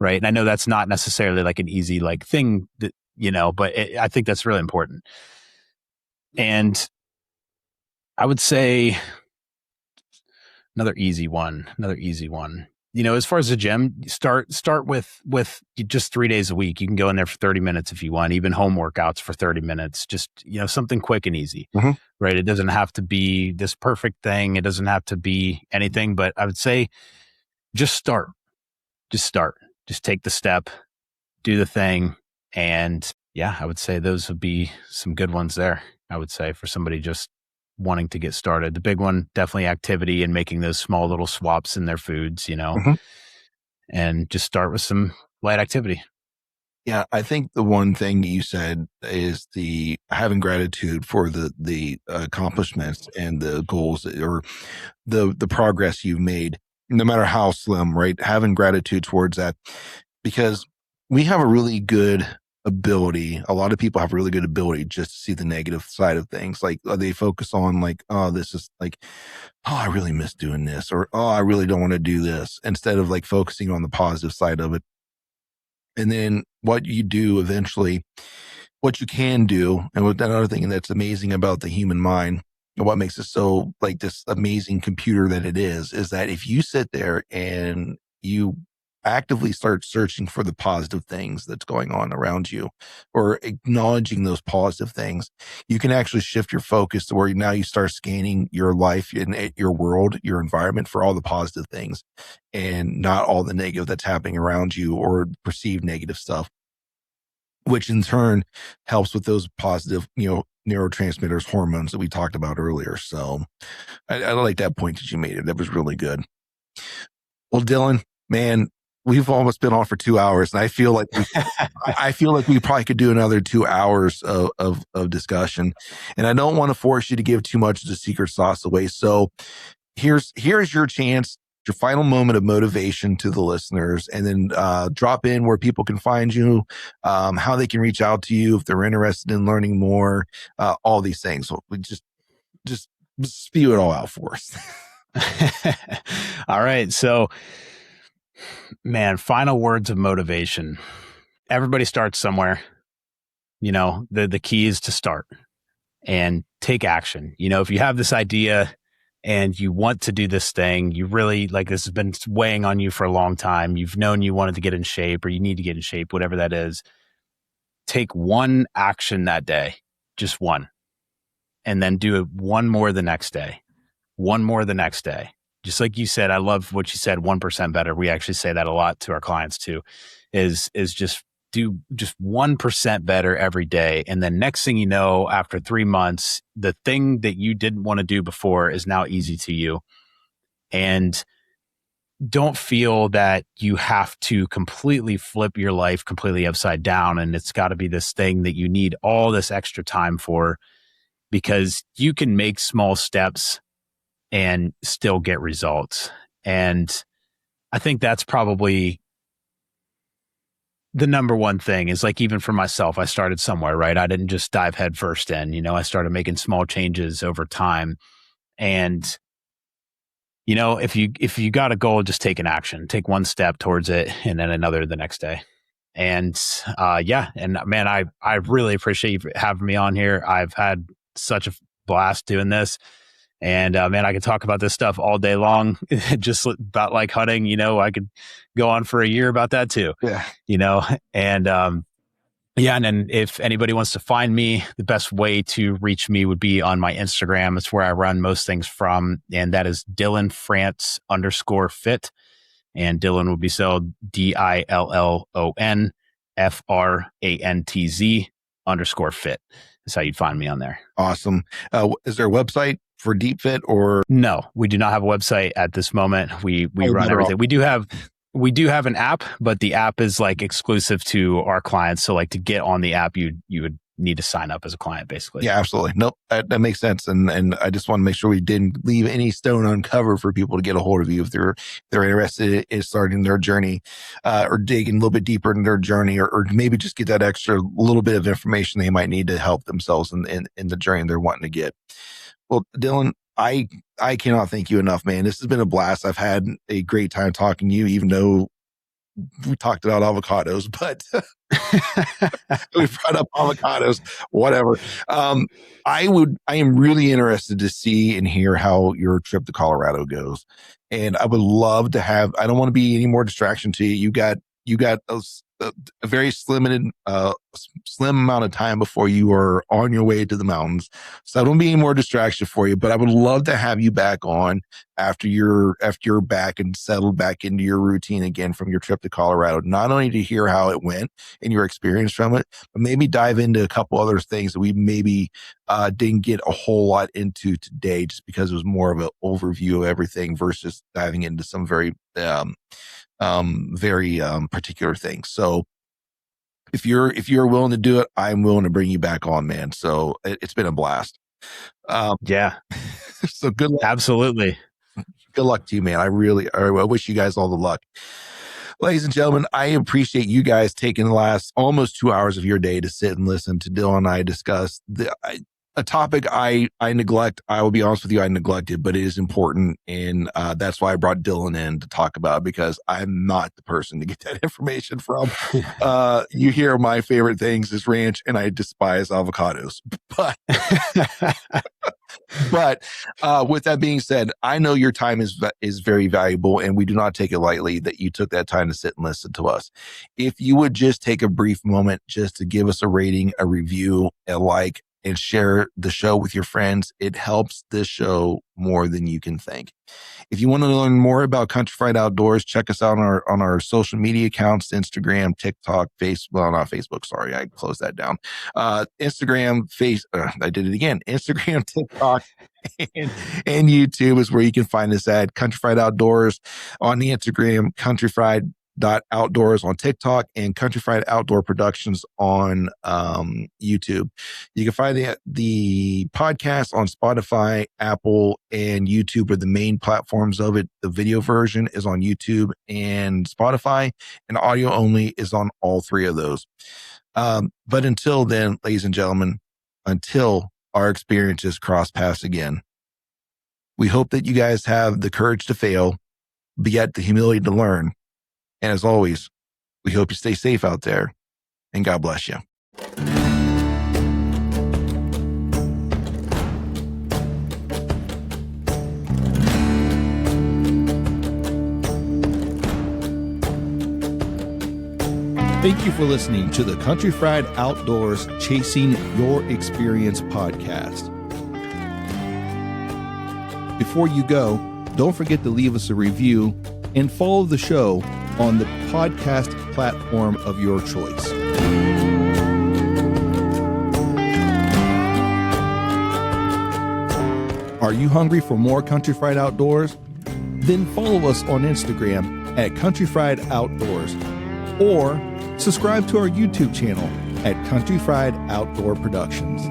Right. And I know that's not necessarily like an easy like thing that, but I think that's really important. And I would say another easy one, as far as the gym, start with just 3 days a week. You can go in there for 30 minutes if you want, even home workouts for 30 minutes, just, something quick and easy, right? It doesn't have to be this perfect thing. It doesn't have to be anything, but I would say just start, just take the step, do the thing. And yeah, I would say those would be some good ones there. I would say for somebody just wanting to get started. The big one, definitely activity and making those small little swaps in their foods, and just start with some light activity. Yeah, I think the one thing you said is the having gratitude for the accomplishments and the goals or the progress you've made, no matter how slim, right? Having gratitude towards that, because we have a really good ability. A lot of people have a really good ability just to see the negative side of things. Like they focus on like, oh, this is like, oh, I really miss doing this, or oh, I really don't want to do this, instead of like focusing on the positive side of it. And then what you do eventually, what you can do, and with another thing that's amazing about the human mind, and what makes it so like this amazing computer that it is that if you sit there and you actively start searching for the positive things that's going on around you, or acknowledging those positive things, you can actually shift your focus to where now you start scanning your life and your world, your environment for all the positive things and not all the negative that's happening around you or perceived negative stuff, which in turn helps with those positive, neurotransmitters, hormones that we talked about earlier. So I like that point that you made. That was really good. Well, Dillon, man, we've almost been on for 2 hours, and I feel like we probably could do another 2 hours of discussion. And I don't want to force you to give too much of the secret sauce away. So here's your chance, your final moment of motivation to the listeners, and then drop in where people can find you, how they can reach out to you if they're interested in learning more, all these things. So we just spew it all out for us. All right. So, man, final words of motivation. Everybody starts somewhere. The key is to start and take action. If you have this idea and you want to do this thing, you really like, this has been weighing on you for a long time. You've known you wanted to get in shape, or you need to get in shape, whatever that is. Take one action that day, just one, and then do it one more the next day, one more the next day. Just like you said, I love what you said, 1% better. We actually say that a lot to our clients too, is just do just 1% better every day. And then next thing you know, after 3 months, the thing that you didn't want to do before is now easy to you. And don't feel that you have to completely flip your life completely upside down. And it's got to be this thing that you need all this extra time for, because you can make small steps and still get results. And I think that's probably the number one thing. Is like, even for myself, I started somewhere, right? I didn't just dive headfirst in, I started making small changes over time. And, if you got a goal, just take an action, take one step towards it, and then another the next day. And, and man, I really appreciate you having me on here. I've had such a blast doing this. And man, I could talk about this stuff all day long, just about like hunting. I could go on for a year about that too. Yeah. And and then if anybody wants to find me, the best way to reach me would be on my Instagram. It's where I run most things from, and that is Dillon Frantz _fit. And Dillon would be spelled DILLON FRANTZ _fit. That's how you'd find me on there. Awesome. Is there a website for Deep Fit, or? No, we do not have a website at this moment. We run everything. We do have We do have an app, but the app is like exclusive to our clients. So like to get on the app, you would need to sign up as a client, basically. Yeah, absolutely. Nope, that makes sense. And I just want to make sure we didn't leave any stone uncovered for people to get a hold of you if they're interested in starting their journey, or digging a little bit deeper in their journey, or maybe just get that extra little bit of information they might need to help themselves in the journey they're wanting to get. Well, Dillon, I cannot thank you enough, man. This has been a blast. I've had a great time talking to you, even though we talked about avocados, but we brought up avocados, whatever. I am really interested to see and hear how your trip to Colorado goes. And I would love to have, I don't want to be any more distraction to you. You got a very slim amount of time before you are on your way to the mountains. So I don't be any more distraction for you, but I would love to have you back on after you're back and settled back into your routine again from your trip to Colorado, not only to hear how it went and your experience from it, but maybe dive into a couple other things that we maybe didn't get a whole lot into today, just because it was more of an overview of everything versus diving into some very particular things. So if you're willing to do it, I'm willing to bring you back on, man. So it's been a blast. Yeah. So good luck. Absolutely. Good luck to you, man. I wish you guys all the luck. Ladies and gentlemen, I appreciate you guys taking the last almost 2 hours of your day to sit and listen to Dillon and I discuss a topic I neglect. I will be honest with you, I neglected, but it is important. And that's why I brought Dillon in to talk about it, because I'm not the person to get that information from. You hear my favorite things is ranch, and I despise avocados. But with that being said, I know your time is very valuable, and we do not take it lightly that you took that time to sit and listen to us. If you would just take a brief moment just to give us a rating, a review, a like, and share the show with your friends, it helps this show more than you can think. If you want to learn more about Country Fried Outdoors, check us out on our social media accounts, Instagram, TikTok, not Facebook. Sorry, I closed that down. Instagram, Instagram, TikTok, and YouTube is where you can find us at Country Fried Outdoors on the Instagram, Country Fried Outdoors on TikTok, and Country Fried Outdoor Productions on YouTube. You can find the podcast on Spotify, Apple, and YouTube are the main platforms of it. The video version is on YouTube and Spotify, and audio only is on all three of those. But until then, ladies and gentlemen, until our experiences cross paths again, we hope that you guys have the courage to fail, but yet the humility to learn. And as always, we hope you stay safe out there, and God bless you. Thank you for listening to the Country Fried Outdoors Chasing Your Experience podcast. Before you go, don't forget to leave us a review and follow the show on the podcast platform of your choice. Are you hungry for more Country Fried Outdoors? Then follow us on Instagram at Country Fried Outdoors, or subscribe to our YouTube channel at Country Fried Outdoor Productions.